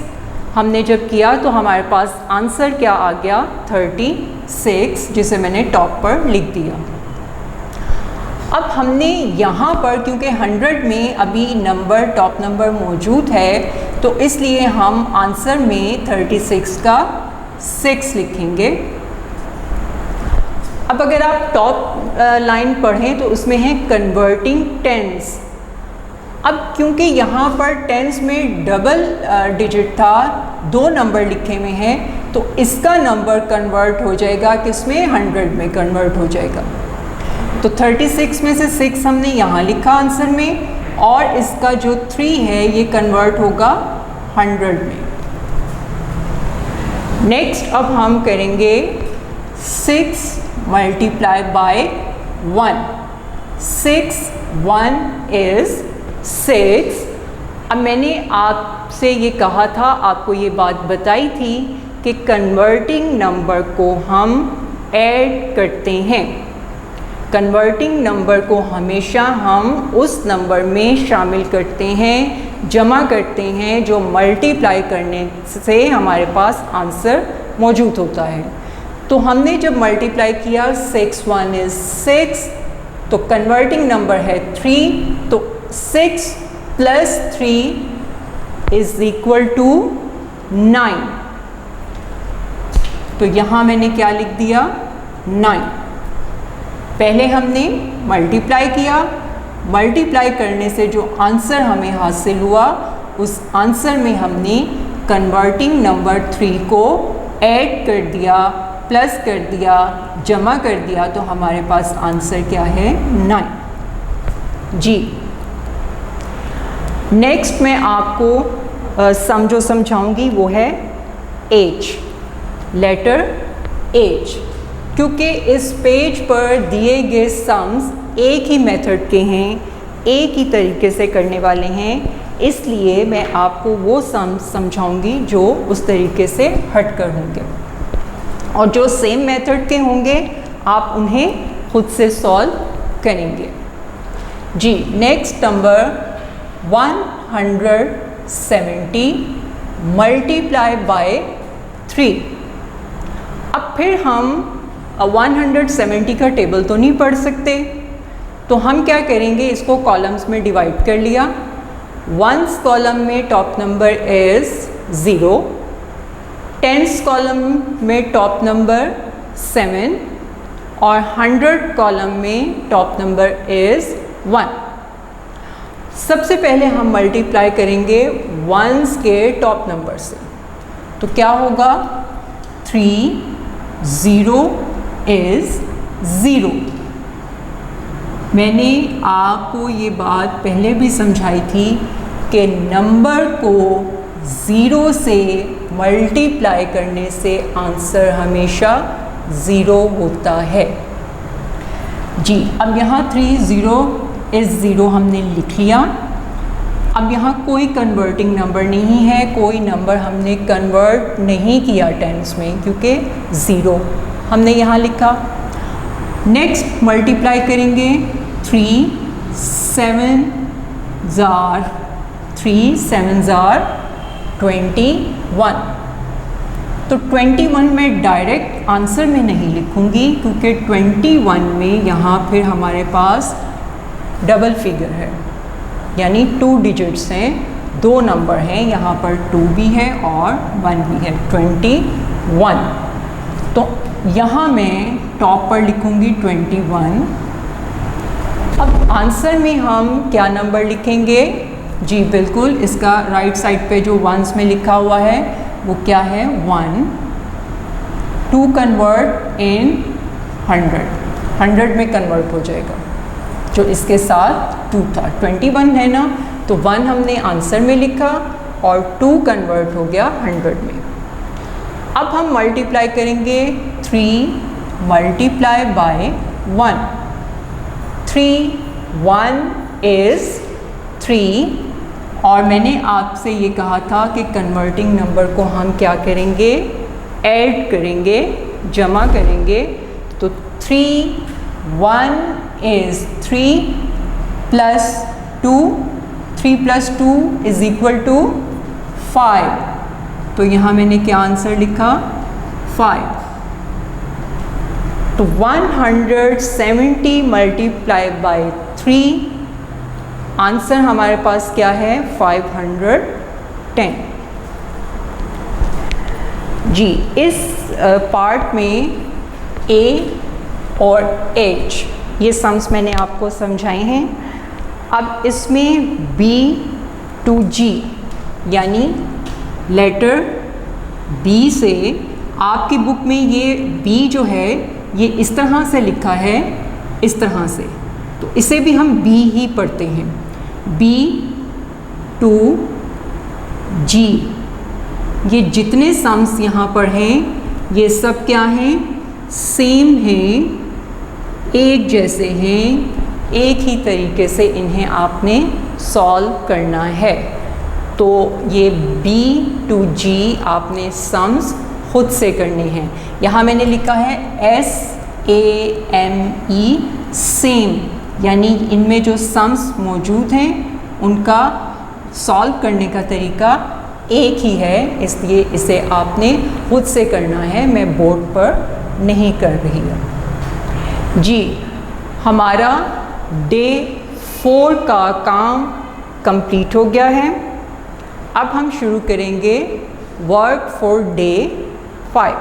हमने जब किया तो हमारे पास आंसर क्या आ गया 36, जिसे मैंने टॉप पर लिख दिया। अब हमने यहाँ पर क्योंकि 100 में अभी नंबर टॉप नंबर मौजूद है तो इसलिए हम आंसर में 36 का 6 लिखेंगे। अब अगर आप टॉप लाइन पढ़ें तो उसमें है कन्वर्टिंग टेंस। अब क्योंकि यहाँ पर टेंस में डबल डिजिट था, 2 नंबर लिखे हुए हैं, तो इसका नंबर कन्वर्ट हो जाएगा किसमें 100 में कन्वर्ट हो जाएगा। तो 36 में से 6 हमने यहाँ लिखा आंसर में और इसका जो 3 है ये कन्वर्ट होगा 100 में। नेक्स्ट अब हम करेंगे 6 मल्टीप्लाई बाय 1। 6 1 इज़ 6। अब मैंने आपसे ये कहा था, आपको ये बात बताई थी कि कन्वर्टिंग नंबर को हम ऐड करते हैं। कन्वर्टिंग नंबर को हमेशा हम उस नंबर में शामिल करते हैं, जमा करते हैं जो मल्टीप्लाई करने से हमारे पास आंसर मौजूद होता है। तो हमने जब मल्टीप्लाई किया 6 1 इज़ 6, तो कन्वर्टिंग नंबर है 3, तो 6 प्लस 3 इज़ इक्वल टू 9। तो यहाँ मैंने क्या लिख दिया 9। पहले हमने मल्टीप्लाई किया, मल्टीप्लाई करने से जो आंसर हमें हासिल हुआ उस आंसर में हमने कन्वर्टिंग नंबर 3 को ऐड कर दिया, प्लस कर दिया, जमा कर दिया, तो हमारे पास आंसर क्या है 9 जी। नेक्स्ट मैं आपको जो समझाऊंगी वो है एज, लेटर एज। क्योंकि इस पेज पर दिए गए सम्स एक ही मेथड के हैं, एक ही तरीके से करने वाले हैं, इसलिए मैं आपको वो सम्स समझाऊंगी जो उस तरीके से हटकर होंगे, और जो सेम मेथड के होंगे आप उन्हें खुद से सॉल्व करेंगे जी। Next number 170 multiply by 3। अब फिर हम 170 का टेबल तो नहीं पढ़ सकते, तो हम क्या करेंगे, इसको कॉलम्स में डिवाइड कर लिया। 1s कॉलम में top number is 0, 10s column में टॉप नंबर 7 और 100 कॉलम में टॉप नंबर इज़ 1। सबसे पहले हम मल्टीप्लाई करेंगे 1s के टॉप नंबर से, तो क्या होगा 3 0 इज़ 0। मैंने आपको ये बात पहले भी समझाई थी कि नंबर को 0 से मल्टीप्लाई करने से आंसर हमेशा 0 होता है जी। अब यहाँ 3 0 इज़ 0 हमने लिख लिया। अब यहाँ कोई कन्वर्टिंग नंबर नहीं है, कोई नंबर हमने कन्वर्ट नहीं किया टेंस में, क्योंकि 0 हमने यहाँ लिखा। नेक्स्ट मल्टीप्लाई करेंगे 3 7 ज़ार 3 7 ज़ार 21। तो 21 में डायरेक्ट आंसर में नहीं लिखूंगी, क्योंकि 21 में यहाँ फिर हमारे पास डबल फिगर है, यानी 2 डिजिट्स हैं, 2 नंबर हैं, यहाँ पर 2 भी है और 1 भी है, 21। तो यहाँ मैं टॉप पर लिखूंगी 21। अब आंसर में हम क्या नंबर लिखेंगे जी, बिल्कुल इसका राइट साइड पे जो 1s में लिखा हुआ है वो क्या है 1। 2 कन्वर्ट इन 100 में कन्वर्ट हो जाएगा, जो इसके साथ 2 था। 21 है ना, तो 1 हमने आंसर में लिखा और 2 कन्वर्ट हो गया 100 में। अब हम मल्टीप्लाई करेंगे 3 मल्टीप्लाई बाय 1। 3 1 इज़ 3, और मैंने आपसे ये कहा था कि कन्वर्टिंग नंबर को हम क्या करेंगे, ऐड करेंगे, जमा करेंगे। तो 3 1 इज़ 3 प्लस 2 3 + 2 = 5, तो यहाँ मैंने क्या आंसर लिखा 5। तो 170 × 3, आंसर हमारे पास क्या है 510। जी, इस पार्ट में A और H ये सम्स मैंने आपको समझाए हैं। अब इसमें B to G यानी लेटर B से, आपकी बुक में ये B जो है ये इस तरह से लिखा है, इस तरह से, तो इसे भी हम B ही पढ़ते हैं। B to G, ये जितने सम्स यहाँ पर हैं ये सब क्या हैं, सेम हैं, एक जैसे हैं, एक ही तरीके से इन्हें आपने सॉल्व करना है। तो ये B to G आपने सम्स खुद से करने हैं। यहाँ मैंने लिखा है SAME, सेम, यानी इनमें जो सम्स मौजूद हैं उनका सॉल्व करने का तरीका एक ही है, इसलिए इसे आपने खुद से करना है, मैं बोर्ड पर नहीं कर रही हूँ। जी, हमारा डे 4 का काम कंप्लीट हो गया है। अब हम शुरू करेंगे वर्क फॉर डे 5।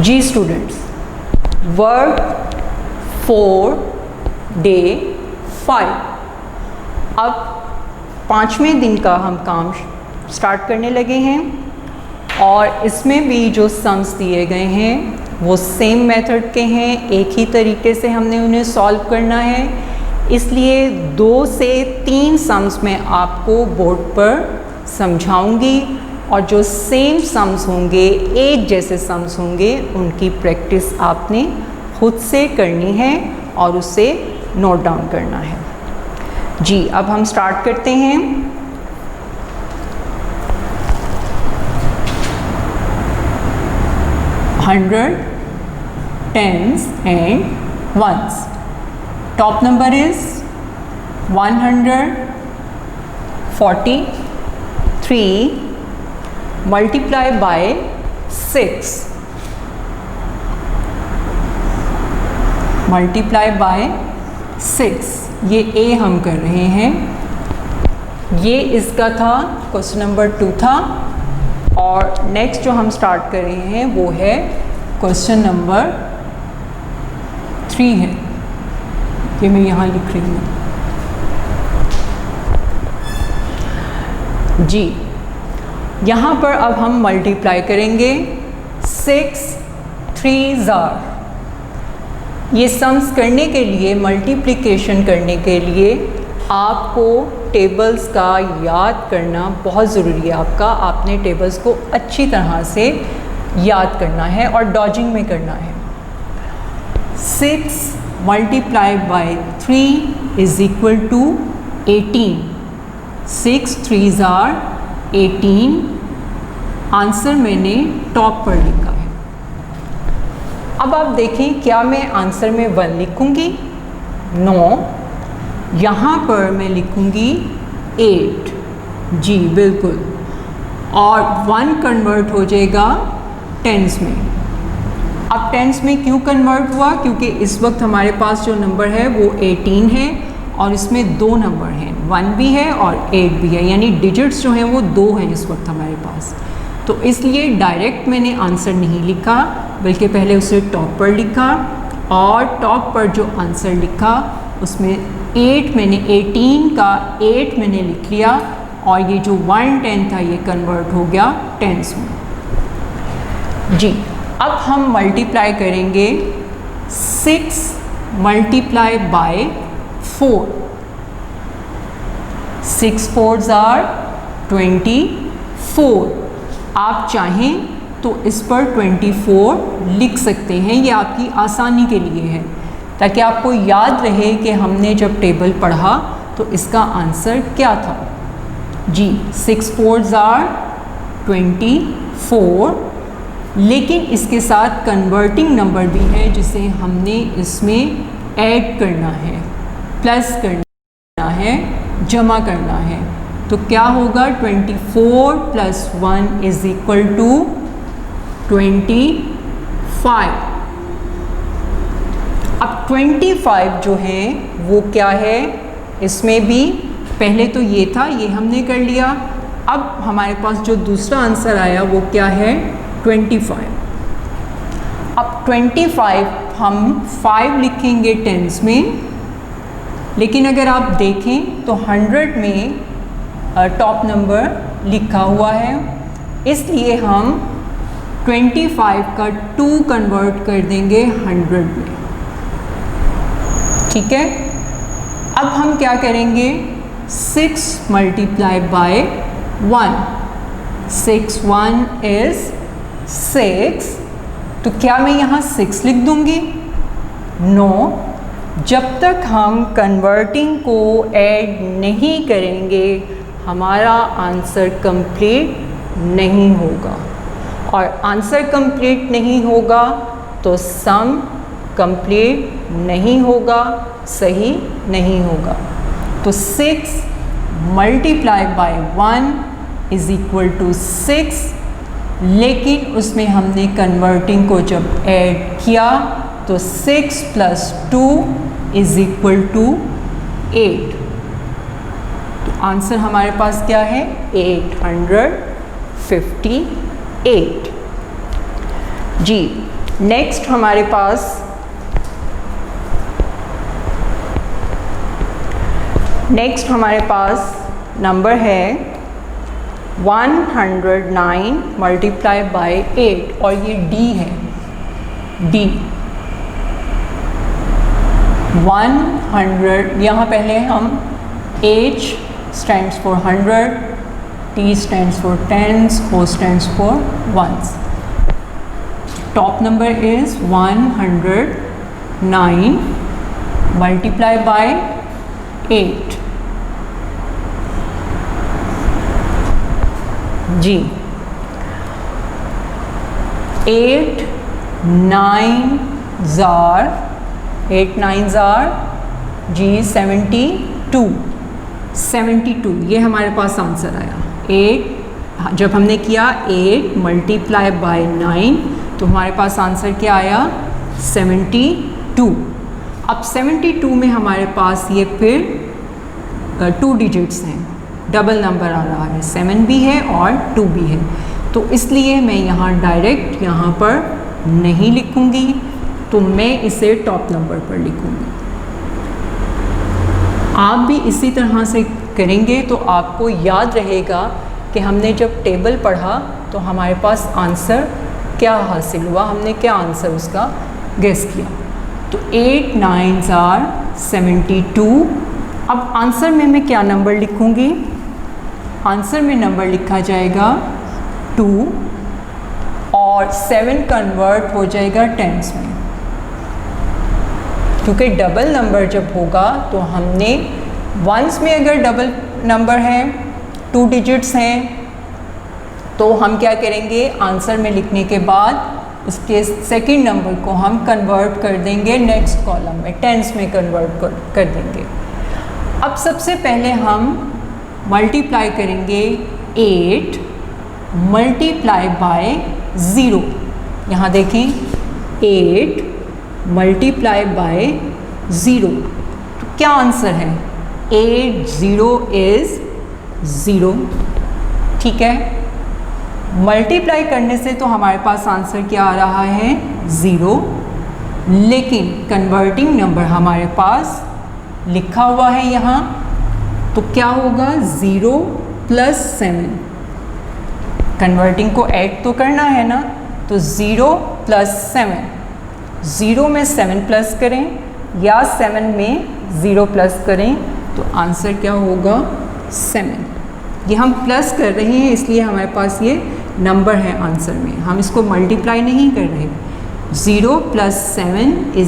जी स्टूडेंट्स, वर्क फॉर डे 5। अब 5वें दिन का हम काम स्टार्ट करने लगे हैं और इसमें भी जो सम्स दिए गए हैं वो सेम मेथड के हैं, एक ही तरीके से हमने उन्हें सॉल्व करना है। इसलिए 2 से 3 सम्स मैं आपको बोर्ड पर समझाऊंगी और जो सेम सम्स होंगे, एक जैसे सम्स होंगे, उनकी प्रैक्टिस आपने खुद से करनी है और उसे नोट डाउन करना है। जी, अब हम स्टार्ट करते हैं। Hundred, tens and ones. Top number is 143 multiply by 6, multiply by 6, ये A हम कर रहे हैं। ये इसका था, क्वेश्चन नंबर 2 था। और नेक्स्ट जो हम स्टार्ट कर रहे हैं वो है क्वेश्चन नंबर 3 है, ये मैं यहाँ लिख रही हूँ। जी, यहाँ पर अब हम मल्टीप्लाई करेंगे। 6 3s are, ये सम्स करने के लिए, मल्टीप्लिकेशन करने के लिए आपको टेबल्स का याद करना बहुत ज़रूरी है। आपने टेबल्स को अच्छी तरह से याद करना है और डॉजिंग में करना है। 6 multiplied by 3 is equal to 18. 6 3s are 18। Answer मैंने टॉप पर लिखा है। अब आप देखें, क्या मैं आंसर में 1 लिखूंगी? नो, यहाँ पर मैं लिखूंगी 8। जी बिल्कुल, और 1 कन्वर्ट हो जाएगा टेंस में। अब टेंस में क्यों कन्वर्ट हुआ? क्योंकि इस वक्त हमारे पास जो नंबर है वो 18 है और इसमें 2 नंबर हैं, 1 भी है और 8 भी है, यानी डिजिट्स जो हैं वो 2 हैं इस वक्त हमारे पास। तो इसलिए डायरेक्ट मैंने आंसर नहीं लिखा, बल्कि पहले उसे टॉप पर लिखा और टॉप पर जो आंसर लिखा उसमें 8 मैंने 18 का 8 मैंने लिख लिया और ये जो 110 था ये कन्वर्ट हो गया टेंस में। जी, अब हम मल्टीप्लाई करेंगे 6 मल्टीप्लाई बाय 4। 6 4s are 24। आप चाहें तो इस पर 24 लिख सकते हैं, ये आपकी आसानी के लिए है, ताकि आपको याद रहे कि हमने जब टेबल पढ़ा तो इसका आंसर क्या था। जी, 6 4s are 24, लेकिन इसके साथ कन्वर्टिंग नंबर भी है जिसे हमने इसमें ऐड करना है, प्लस करना है, जमा करना है। तो क्या होगा, 24 + 1 = 25। अब 25 जो है वो क्या है, इसमें भी पहले तो ये था, ये हमने कर लिया। अब हमारे पास जो दूसरा आंसर आया वो क्या है, 25। अब 25 हम 5 लिखेंगे टेंस में, लेकिन अगर आप देखें तो 100 में टॉप नंबर लिखा हुआ है, इसलिए हम 25 का 2 कन्वर्ट कर देंगे 100 में। ठीक है, अब हम क्या करेंगे, 6 × 1, 6 1 is 6। तो क्या मैं यहाँ 6 लिख दूँगी? नो, जब तक हम कन्वर्टिंग को ऐड नहीं करेंगे हमारा आंसर कंप्लीट नहीं होगा, और आंसर कंप्लीट नहीं होगा तो सम कंप्लीट नहीं होगा, सही नहीं होगा। तो 6 × 1 = 6, लेकिन उसमें हमने कन्वर्टिंग को जब ऐड किया तो 6 + 2 = 8। तो आंसर हमारे पास क्या है, 858। जी, नेक्स्ट हमारे पास नंबर है 109 × 8, और ये डी है, डी 100। यहाँ पहले हम H stands for 100, T stands for tens, O stands for ones. Top number is 109 multiplied by 8। Ji, 8 9s are जी 72, ये हमारे पास आंसर आया। 8 जब हमने किया 8 × 9 तो हमारे पास आंसर क्या आया, 72। अब 72 में हमारे पास ये फिर 2 डिजिट्स हैं, डबल नंबर आ रहा है, 7 भी है और 2 भी है, तो इसलिए मैं यहाँ डायरेक्ट यहाँ पर नहीं लिखूँगी, तो मैं इसे टॉप नंबर पर लिखूँगी। आप भी इसी तरह से करेंगे तो आपको याद रहेगा कि हमने जब टेबल पढ़ा तो हमारे पास आंसर क्या हासिल हुआ, हमने क्या आंसर उसका गेस किया। तो 8 9s are 72। अब आंसर में मैं क्या नंबर लिखूँगी, आंसर में नंबर लिखा जाएगा 2 और 7 कन्वर्ट हो जाएगा टेंस में, क्योंकि डबल नंबर जब होगा तो हमने वंस में अगर डबल नंबर है 2 डिजिट्स हैं तो हम क्या करेंगे, आंसर में लिखने के बाद उसके सेकंड नंबर को हम कन्वर्ट कर देंगे नेक्स्ट कॉलम में, टेंस में कन्वर्ट कर देंगे। अब सबसे पहले हम मल्टीप्लाई करेंगे 8 × 0। यहाँ देखें 8 × 0, तो क्या आंसर है, 8 0 is 0। ठीक है, मल्टीप्लाई करने से तो हमारे पास आंसर क्या आ रहा है, 0, लेकिन कन्वर्टिंग नंबर हमारे पास लिखा हुआ है यहाँ, तो क्या होगा, 0 + 7। कन्वर्टिंग को ऐड तो करना है ना, तो 0 + 7, 0 में 7 प्लस करें या 7 में 0 प्लस करें तो आंसर क्या होगा, 7। ये हम प्लस कर रहे हैं इसलिए हमारे पास ये नंबर है आंसर में, हम इसको मल्टीप्लाई नहीं कर रहे। 0 + 7 =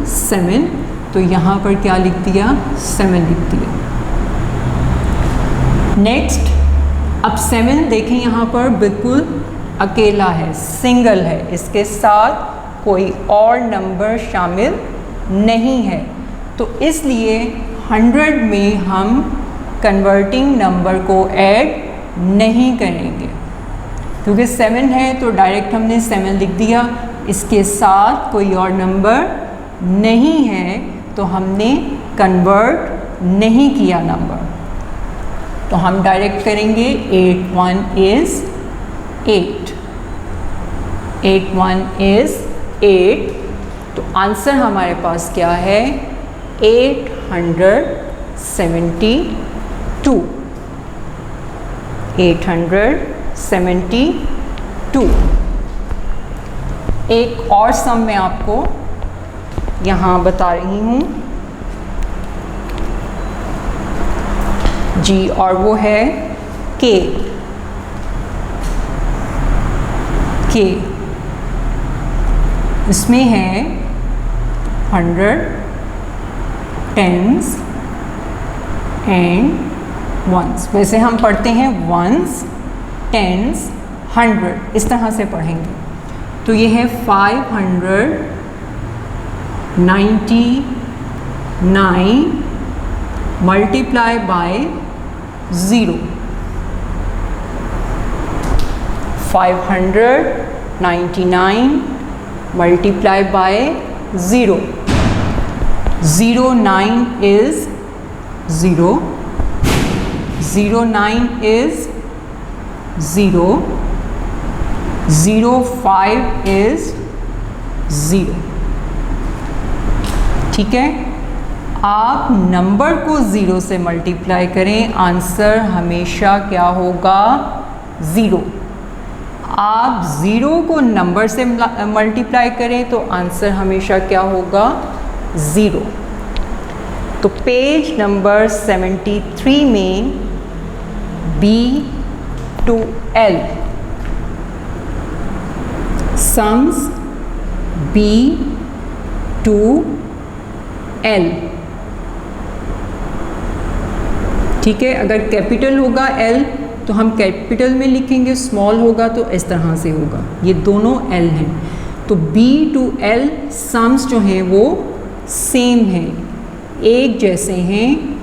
7, तो यहाँ पर क्या लिख दिया, 7 लिख दिया। नेक्स्ट, अब 7 देखें यहाँ पर बिल्कुल अकेला है, सिंगल है, इसके साथ कोई और नंबर शामिल नहीं है। तो इसलिए 100 में हम कन्वर्टिंग नंबर को ऐड नहीं करेंगे, क्योंकि 7 है तो डायरेक्ट हमने 7 लिख दिया, इसके साथ कोई और नंबर नहीं है तो हमने कन्वर्ट नहीं किया नंबर, तो हम डायरेक्ट करेंगे 8 1 इज़ 8, 8 1 इज़ 8। तो आंसर हमारे पास क्या है? 872, 872। एक और सम मैं आपको यहाँ बता रही हूँ जी, और वो है के। इसमें है 100, टेंस एंड वंस। वैसे हम पढ़ते हैं वंस, टेंस, 100, इस तरह से पढ़ेंगे। तो ये है 599 multiply by 0, 599 multiply by 0, 09 is 0, 09 is 0, 05 is 0। ठीक है, आप नंबर को 0 से मल्टीप्लाई करें, आंसर हमेशा क्या होगा? 0। आप 0 को नंबर से मल्टीप्लाई करें तो आंसर हमेशा क्या होगा? 0। तो पेज नंबर 73 में B to L, sums B to L। ठीक है, अगर कैपिटल होगा L तो हम कैपिटल में लिखेंगे, स्मॉल होगा तो इस तरह से होगा। ये दोनों L हैं, तो B to L सम्स जो हैं वो सेम हैं, एक जैसे हैं,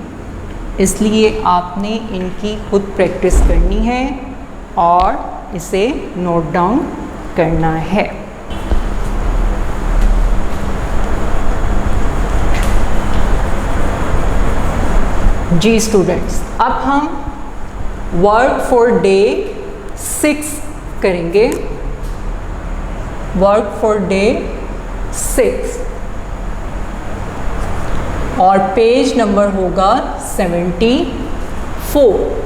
इसलिए आपने इनकी खुद प्रैक्टिस करनी है और इसे नोट डाउन करना है। जी स्टूडेंट्स, अब हम वर्क फॉर डे 6 करेंगे। वर्क फॉर डे 6 और पेज नंबर होगा 74।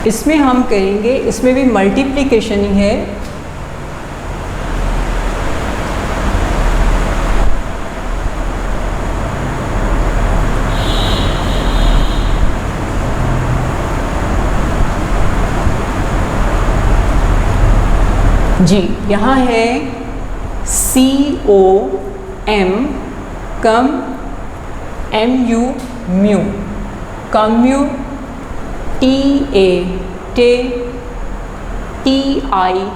इसमें हम करेंगे, इसमें भी मल्टीप्लिकेशन ही है। जी, यहाँ है COM, कम, MU, म्यू, कम्यू, TA, टे, TIVE,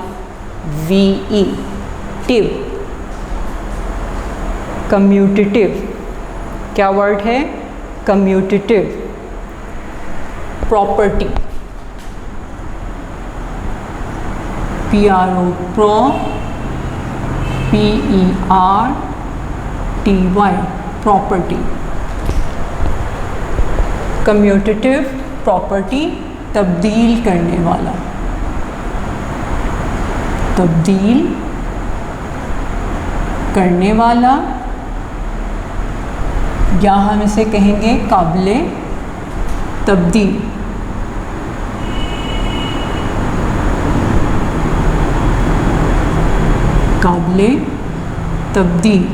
टिव, कम्यूटेटिव। क्या वर्ड है? Commutative. Property, PRO, pro, PERTY, property. Commutative property, तब्दील करने वाला, तब्दील करने वाला, या हम इसे कहेंगे काबिले तब्दील। काबिले तब्दील।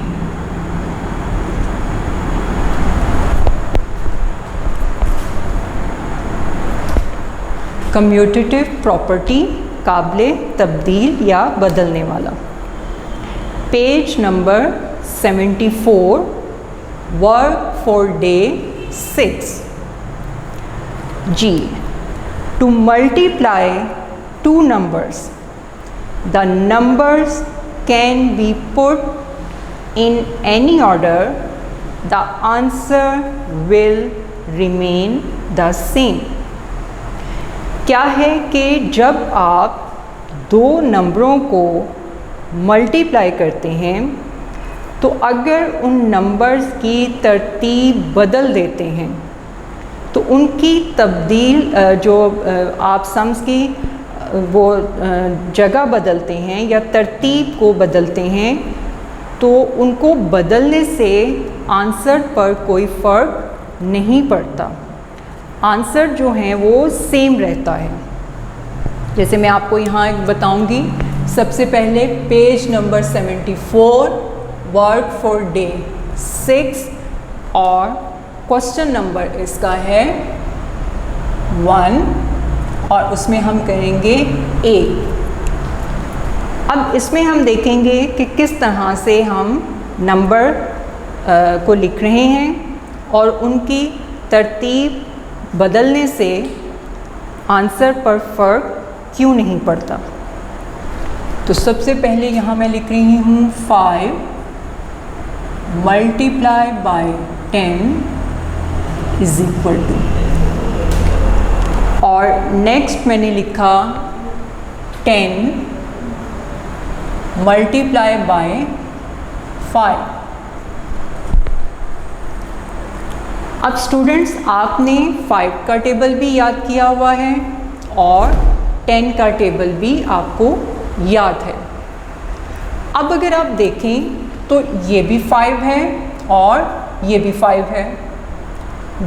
कम्यूटेटिव प्रॉपर्टी, काबिले तब्दील या बदलने वाला। Page number 74, work for day 6। जी, to multiply two numbers, the numbers can be put in any order, the answer will remain the same। क्या है कि जब आप दो नंबरों को मल्टीप्लाई करते हैं तो अगर उन नंबर्स की तरतीब बदल देते हैं तो उनकी तब्दील जो आप सम्स की वो जगह बदलते हैं या तरतीब को बदलते हैं तो उनको बदलने से आंसर पर कोई फ़र्क नहीं पड़ता, आंसर जो है वो सेम रहता है। जैसे मैं आपको यहाँ बताऊँगी, सबसे पहले page number 74, work for day 6 और क्वेश्चन नंबर इसका है 1 और उसमें हम करेंगे A। अब इसमें हम देखेंगे कि किस तरह से हम नंबर को लिख रहे हैं और उनकी तरतीब बदलने से आंसर पर फ़र्क क्यों नहीं पड़ता। तो सबसे पहले यहाँ मैं लिख रही हूँ 5 multiply by 10 is equal to, और नेक्स्ट मैंने लिखा 10 मल्टीप्लाई बाय 5। अब स्टूडेंट्स, आपने 5 का टेबल भी याद किया हुआ है और 10 का टेबल भी आपको याद है। अब अगर आप देखें तो ये भी 5 है और ये भी 5 है,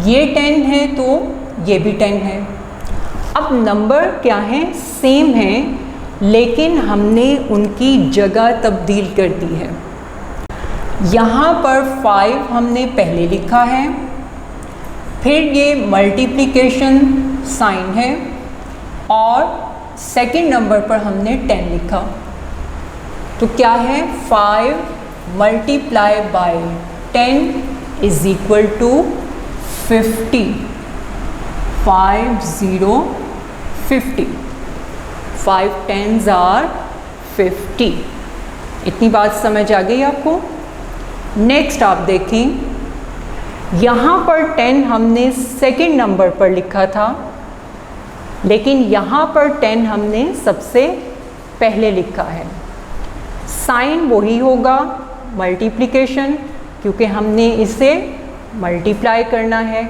ये 10 है तो ये भी 10 है। अब नंबर क्या है, सेम है, लेकिन हमने उनकी जगह तब्दील कर दी है। यहाँ पर 5 हमने पहले लिखा है, फिर ये मल्टीप्लिकेशन साइन है और सेकंड नंबर पर हमने 10 लिखा। तो क्या है, 5 multiply by 10 is equal to 50। 50 5 10s are 50। इतनी बात समझ आ गई आपको। नेक्स्ट आप देखें, यहाँ पर 10 हमने सेकंड नंबर पर लिखा था, लेकिन यहाँ पर 10 हमने सबसे पहले लिखा है। साइन वही होगा, मल्टीप्लिकेशन, क्योंकि हमने इसे मल्टीप्लाई करना है।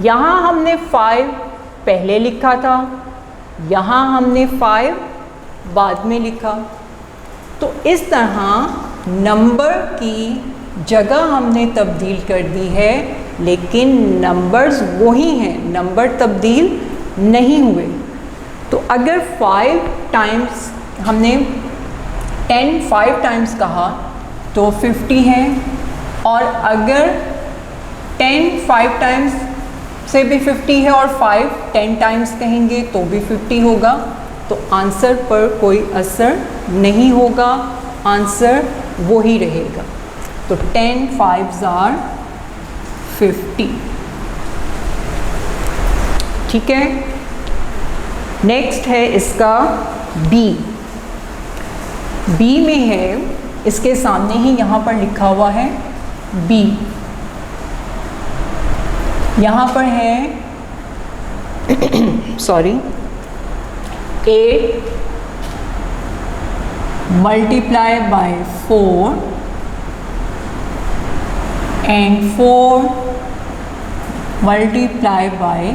यहाँ हमने 5 पहले लिखा था, यहाँ हमने 5 बाद में लिखा। तो इस तरह नंबर की जगह हमने तब्दील कर दी है, लेकिन नंबर्स वही हैं, नंबर तब्दील नहीं हुए। तो अगर 5 टाइम्स हमने 10 5 टाइम्स कहा तो 50 है, और अगर 10 5 टाइम्स से भी 50 है और 5 10 टाइम्स कहेंगे तो भी 50 होगा। तो आंसर पर कोई असर नहीं होगा, आंसर वही रहेगा। तो 10 5s are 50। ठीक है। नेक्स्ट है इसका B। B में है, इसके सामने ही यहाँ पर लिखा हुआ है B। यहाँ पर है sorry 8 multiply by 4 and 4 multiply by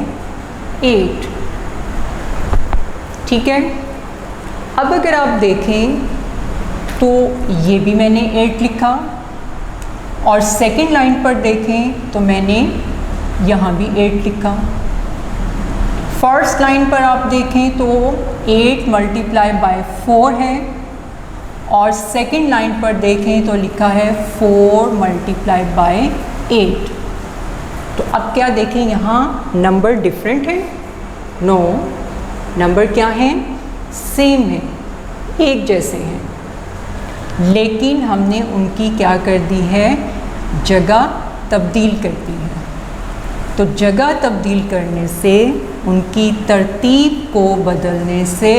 8। ठीक है। अब अगर आप देखें तो ये भी मैंने 8 लिखा, और सेकेंड लाइन पर देखें तो मैंने यहाँ भी 8 लिखा। फर्स्ट लाइन पर आप देखें तो 8 मल्टीप्लाई बाय 4 है, और सेकेंड लाइन पर देखें तो लिखा है 4 मल्टीप्लाई बाय 8। तो अब क्या देखें, यहाँ नंबर डिफरेंट है? नो, नंबर क्या हैं, सेम है, एक जैसे हैं, लेकिन हमने उनकी क्या कर दी है, जगह तब्दील कर दी है। तो जगह तब्दील करने से, उनकी तरतीब को बदलने से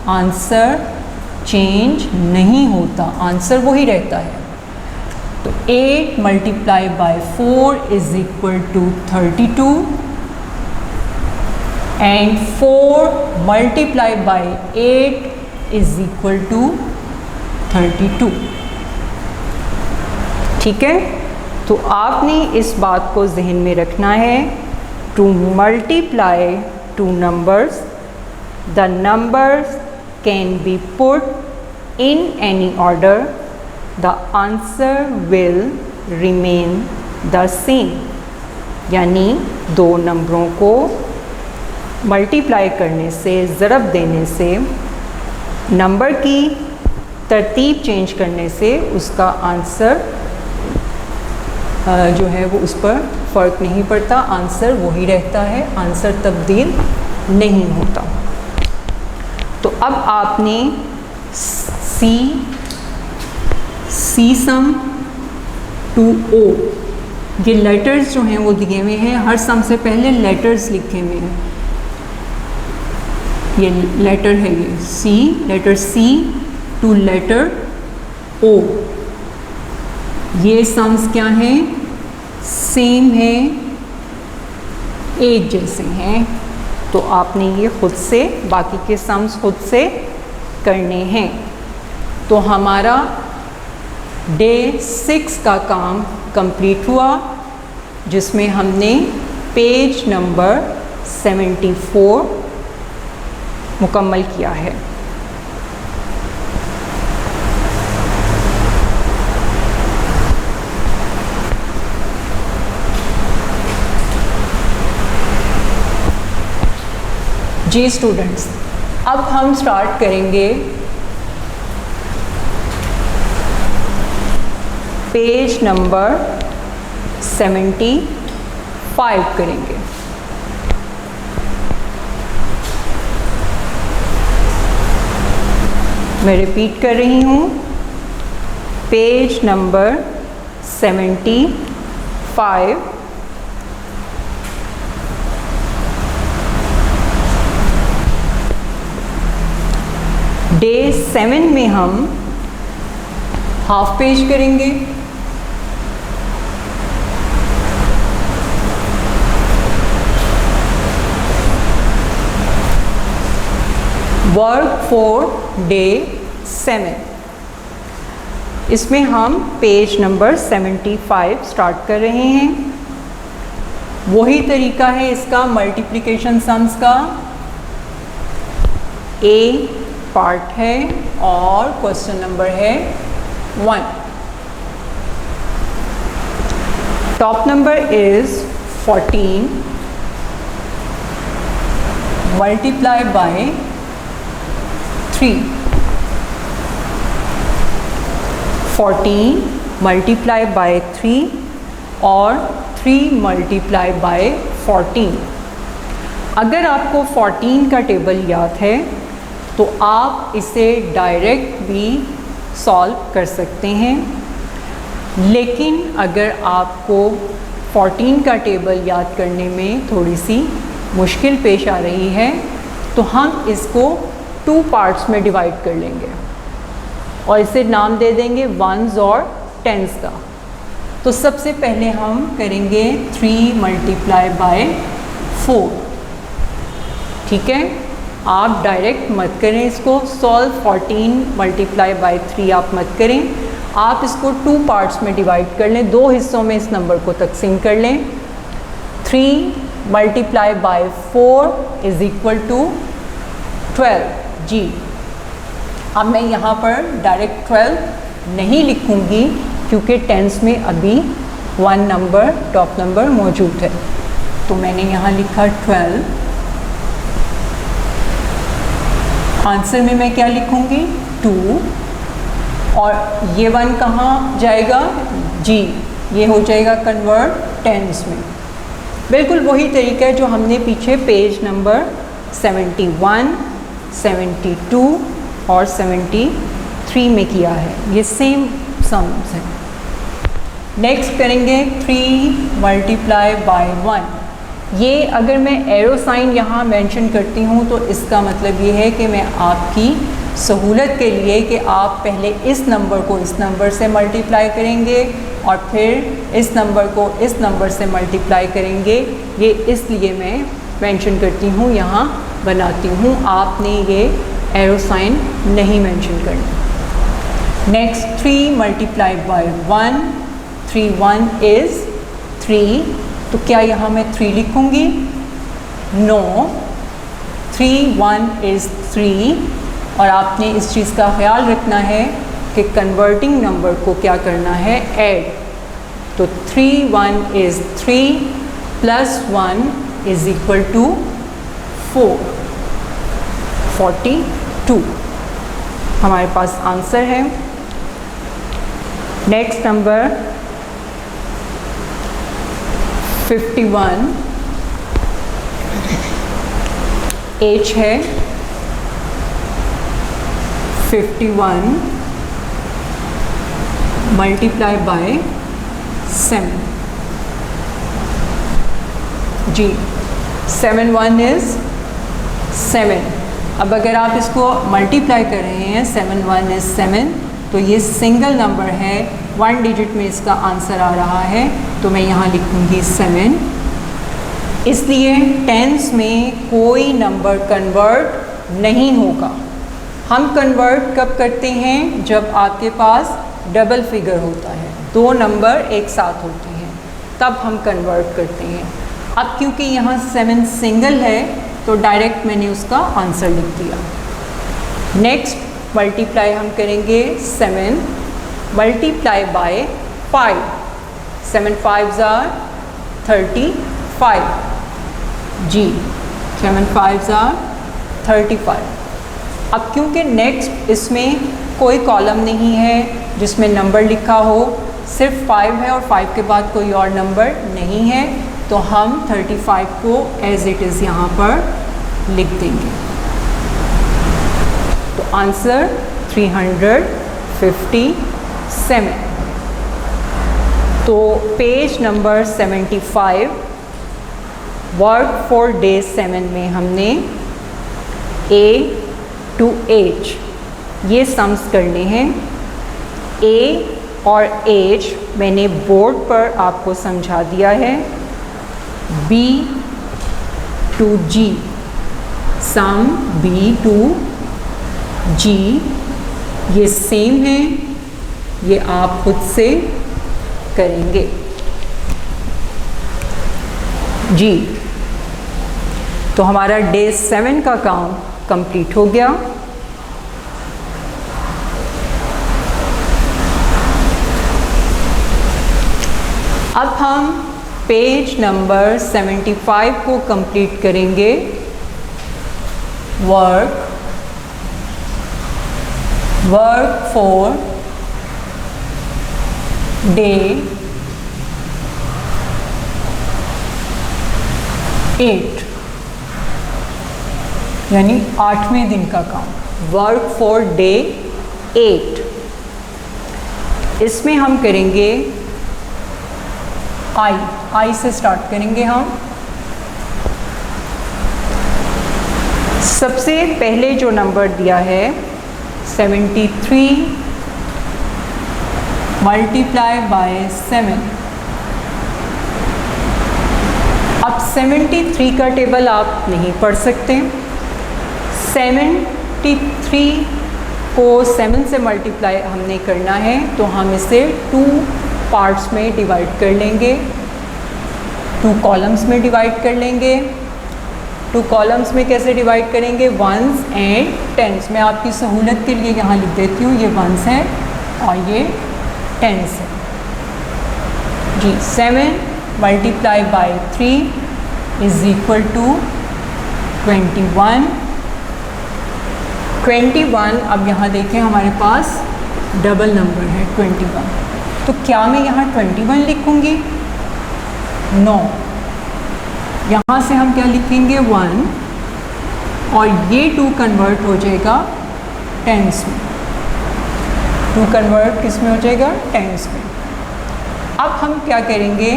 आंसर चेंज नहीं होता, आंसर वही रहता है। तो 8 multiply by 4 is equal to 32 and 4 multiply by 8 is equal to 32। ठीक है, तो आपने इस बात को जहन में रखना है, to multiply two numbers, the numbers can be put in any order, the answer will remain the same. यानी दो नंबरों को मल्टीप्लाई करने से, ज़रब देने से, नंबर की तरतीब चेंज करने से उसका आंसर जो है वो उस पर फ़र्क नहीं पड़ता, आंसर वही रहता है, आंसर तब्दील नहीं होता। तो अब आपने सी सम टू ओ, ये लेटर्स जो हैं वो दिए हुए हैं, हर सम से पहले लेटर्स लिखे हुए हैं। ये लेटर है, ये सी, लेटर सी टू लेटर ओ। ये सम्स क्या हैं, सेम है, एक जैसे हैं। तो आपने ये खुद से, बाकी के सम्स खुद से करने हैं। तो हमारा डे 6 का काम कंप्लीट हुआ, जिसमें हमने पेज नंबर 74 मुकम्मल किया है। जी स्टूडेंट्स, अब हम स्टार्ट करेंगे पेज नंबर 75 करेंगे। मैं रिपीट कर रही हूँ, पेज नंबर 75। डे 7 में हम हाफ पेज करेंगे। वर्क फॉर डे 7, इसमें हम पेज नंबर 75 स्टार्ट कर रहे हैं। वही तरीका है इसका मल्टीप्लिकेशन सम्स का, ए पार्ट है और क्वेश्चन नंबर है 1। Top number is 14 multiply by 3। 14 multiply by 3 और 3 मल्टीप्लाई बाय 14। अगर आपको 14 का टेबल याद है तो आप इसे डायरेक्ट भी सॉल्व कर सकते हैं, लेकिन अगर आपको 14 का टेबल याद करने में थोड़ी सी मुश्किल पेश आ रही है तो हम इसको 2 पार्ट्स में डिवाइड कर लेंगे और इसे नाम दे देंगे वंस और टेंस का। तो सबसे पहले हम करेंगे 3 मल्टीप्लाई बाय 4। ठीक है, आप डायरेक्ट मत करें इसको सॉल्व, 14 मल्टीप्लाई बाय 3 आप मत करें, आप इसको 2 पार्ट्स में डिवाइड कर लें, 2 हिस्सों में इस नंबर को तकसीम कर लें। 3 multiply by 4 is equal to 12। जी, अब मैं यहाँ पर डायरेक्ट 12 नहीं लिखूँगी क्योंकि टेंस में अभी 1 नंबर टॉप नंबर मौजूद है, तो मैंने यहाँ लिखा 12। आंसर में मैं क्या लिखूँगी 2, और ये 1 कहाँ जाएगा, जी ये हो जाएगा कन्वर्ट टेंस में। बिल्कुल वही तरीका है जो हमने पीछे पेज नंबर 71, 72 और 73 में किया है, ये सेम सम्स है। नेक्स्ट करेंगे 3 मल्टीप्लाई बाय 1। ये अगर मैं एरो साइन यहाँ मेंशन करती हूँ तो इसका मतलब ये है कि मैं आपकी सहूलत के लिए कि आप पहले इस नंबर को इस नंबर से मल्टीप्लाई करेंगे और फिर इस नंबर को इस नंबर से मल्टीप्लाई करेंगे, ये इसलिए मैं मेंशन करती हूँ, यहाँ बनाती हूँ। आपने ये एरो साइन नहीं मेंशन करना। नेक्स्ट 3 मल्टीप्लाई बाय 1, 3 1 इज़ 3, तो क्या यहाँ मैं 3 लिखूँगी? No, 3 1 is 3। और आपने इस चीज़ का ख्याल रखना है कि कन्वर्टिंग नंबर को क्या करना है, ऐड। तो 3 1 is 3 plus 1 is equal to 4, 42 हमारे पास आंसर है। नेक्स्ट नंबर 51 एज है, 51 मल्टीप्लाई बाय 7। Ji 7 1 is 7। अब अगर आप इसको मल्टीप्लाई कर रहे हैं 7 1 इज़ 7, तो ये सिंगल नंबर है, 1 डिजिट में इसका आंसर आ रहा है, तो मैं यहाँ लिखूँगी 7। इसलिए टेंस में कोई नंबर कन्वर्ट नहीं होगा। हम कन्वर्ट कब करते हैं? जब आपके पास डबल फिगर होता है, 2 नंबर एक साथ होते हैं, तब हम कन्वर्ट करते हैं। अब क्योंकि यहाँ 7 सिंगल है तो डायरेक्ट मैंने उसका आंसर लिख दिया। नेक्स्ट मल्टीप्लाई हम करेंगे 7 मल्टीप्लाई बाय 5। 7 5s are 35। जी 7 5s आर 35। अब क्योंकि नेक्स्ट इसमें कोई कॉलम नहीं है जिसमें नंबर लिखा हो, सिर्फ 5 है और 5 के बाद कोई और नंबर नहीं है, तो हम 35 को एज इट इज़ यहाँ पर लिख देंगे। तो आंसर 357। तो page number 75 work for day 7 में हमने A to H ये सम्स करने हैं। A और H मैंने बोर्ड पर आपको समझा दिया है। B to G sum B to G ये सेम है, ये आप खुद से करेंगे। जी तो हमारा डे 7 का काम कंप्लीट हो गया। अब हम पेज नंबर 75 को कंप्लीट करेंगे। वर्क फॉर डे 8 यानी 8वें दिन का काम। वर्क फॉर डे 8 इसमें हम करेंगे आई से स्टार्ट करेंगे हम। सबसे पहले जो नंबर दिया है 73 मल्टीप्लाई बाय 7। अब 73 का टेबल आप नहीं पढ़ सकते। 73 को 7 से मल्टीप्लाई हमने करना है, तो हम इसे 2 पार्ट्स में डिवाइड कर लेंगे, 2 कॉलम्स में डिवाइड कर लेंगे। 2 कॉलम्स में कैसे डिवाइड करेंगे? 1s and 10s। मैं आपकी सहूलत के लिए यहाँ लिख देती हूँ, ये 1s है और ये 10s है। जी 7 multiply by 3 is equal to 21। 21 अब यहाँ देखें हमारे पास डबल नंबर है 21, तो क्या मैं यहाँ 21 लिखूँगी? नो, यहाँ से हम क्या लिखेंगे? 1 और ये 2 कन्वर्ट हो जाएगा टेंस में। 2 कन्वर्ट किस में हो जाएगा? टेंस में। अब हम क्या करेंगे?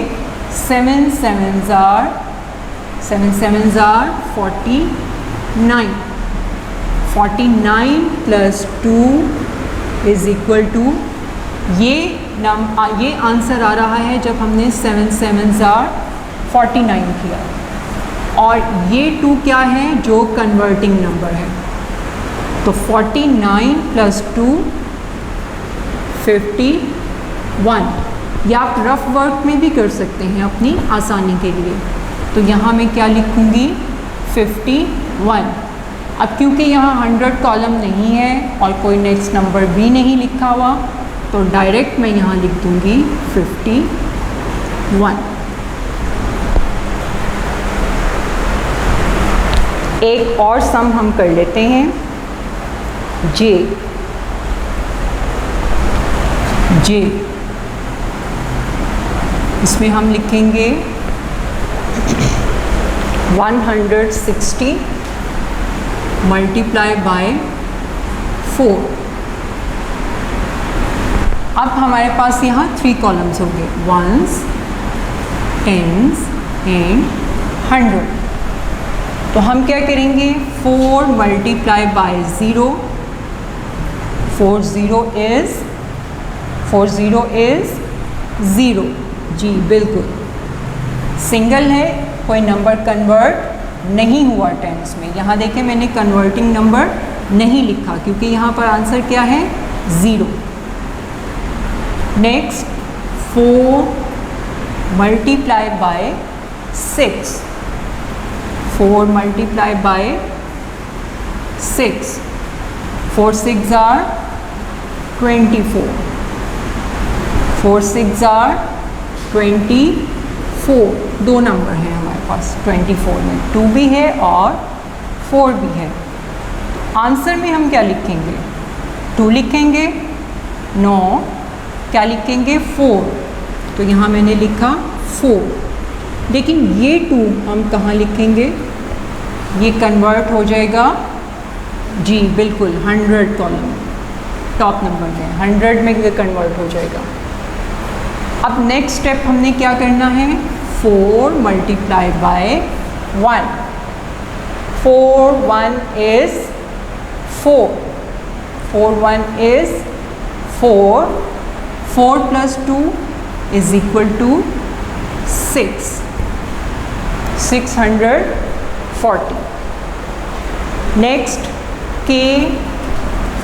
7 7s are 49। 49 plus 2 is equal to ये आंसर आ रहा है जब हमने 7 7s are 49 किया, और ये 2 क्या है? जो कन्वर्टिंग नंबर है। तो 49 प्लस 2 51। या आप रफ वर्क में भी कर सकते हैं अपनी आसानी के लिए। तो यहाँ मैं क्या लिखूँगी? 51। अब क्योंकि यहाँ 100 कॉलम नहीं है और कोई नेक्स्ट नंबर भी नहीं लिखा हुआ, तो डायरेक्ट मैं यहाँ लिख दूँगी 51। एक और सम हम कर लेते हैं। जे इसमें हम लिखेंगे 160 मल्टीप्लाई बाय 4। अब हमारे पास यहाँ 3 कॉलम्स होंगे, 1s, 10s एंड 100। तो हम क्या करेंगे? 4 मल्टीप्लाई बाय 0। 40 इज़ 0। जी बिल्कुल, सिंगल है, कोई नंबर कन्वर्ट नहीं हुआ टेंस में। यहाँ देखें मैंने कन्वर्टिंग नंबर नहीं लिखा क्योंकि यहाँ पर आंसर क्या है? 0। Next 4 multiply by 6। 4 multiply by 6। 4 6 are 24। 4 6 are 24। 2 number हैं हमारे पास 24 में, 2 भी है और 4 भी है। आंसर में हम क्या लिखेंगे? 2 लिखेंगे? नो, क्या लिखेंगे? 4। तो यहाँ मैंने लिखा 4। लेकिन ये 2 हम कहाँ लिखेंगे? ये कन्वर्ट हो जाएगा, जी बिल्कुल 100 कॉलम टॉप नंबर में, 100 में ये कन्वर्ट हो जाएगा। अब नेक्स्ट स्टेप हमने क्या करना है? 4 multiply by 1। 4 1 is 4। 4 1 is 4। 4 plus 2 is equal to 6। 640। Next K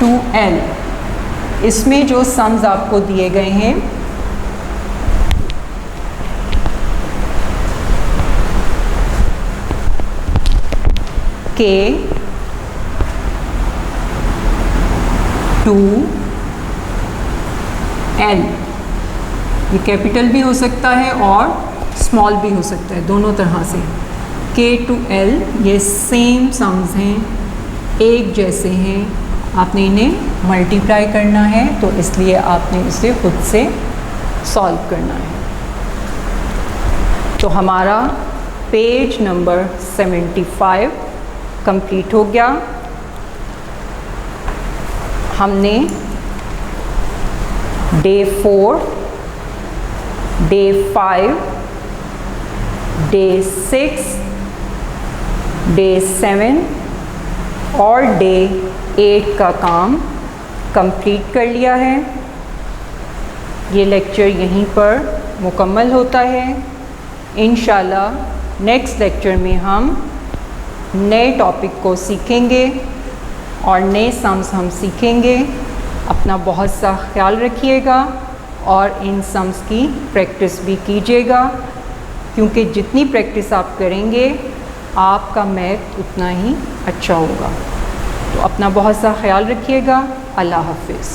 to L, इसमें जो सम्स आपको दिए गए हैं K to L, ये कैपिटल भी हो सकता है और स्मॉल भी हो सकता है, दोनों तरह से। K to L ये सेम सम्स हैं, एक जैसे हैं, आपने इन्हें मल्टीप्लाई करना है तो इसलिए आपने इसे खुद से सॉल्व करना है। तो हमारा पेज नंबर 75 कंप्लीट हो गया। हमने डे 4, डे 5, डे 6, डे 7 और डे 8 का काम कंप्लीट कर लिया है। ये लेक्चर यहीं पर मुकम्मल होता है। इंशाल्लाह नेक्स्ट लेक्चर में हम नए टॉपिक को सीखेंगे और नए सम्स हम सीखेंगे। अपना बहुत सा ख्याल रखिएगा और इन सम्स की प्रैक्टिस भी कीजिएगा, क्योंकि जितनी प्रैक्टिस आप करेंगे आपका मैथ उतना ही अच्छा होगा। तो अपना बहुत सा ख्याल रखिएगा। अल्लाह हाफ़िज़।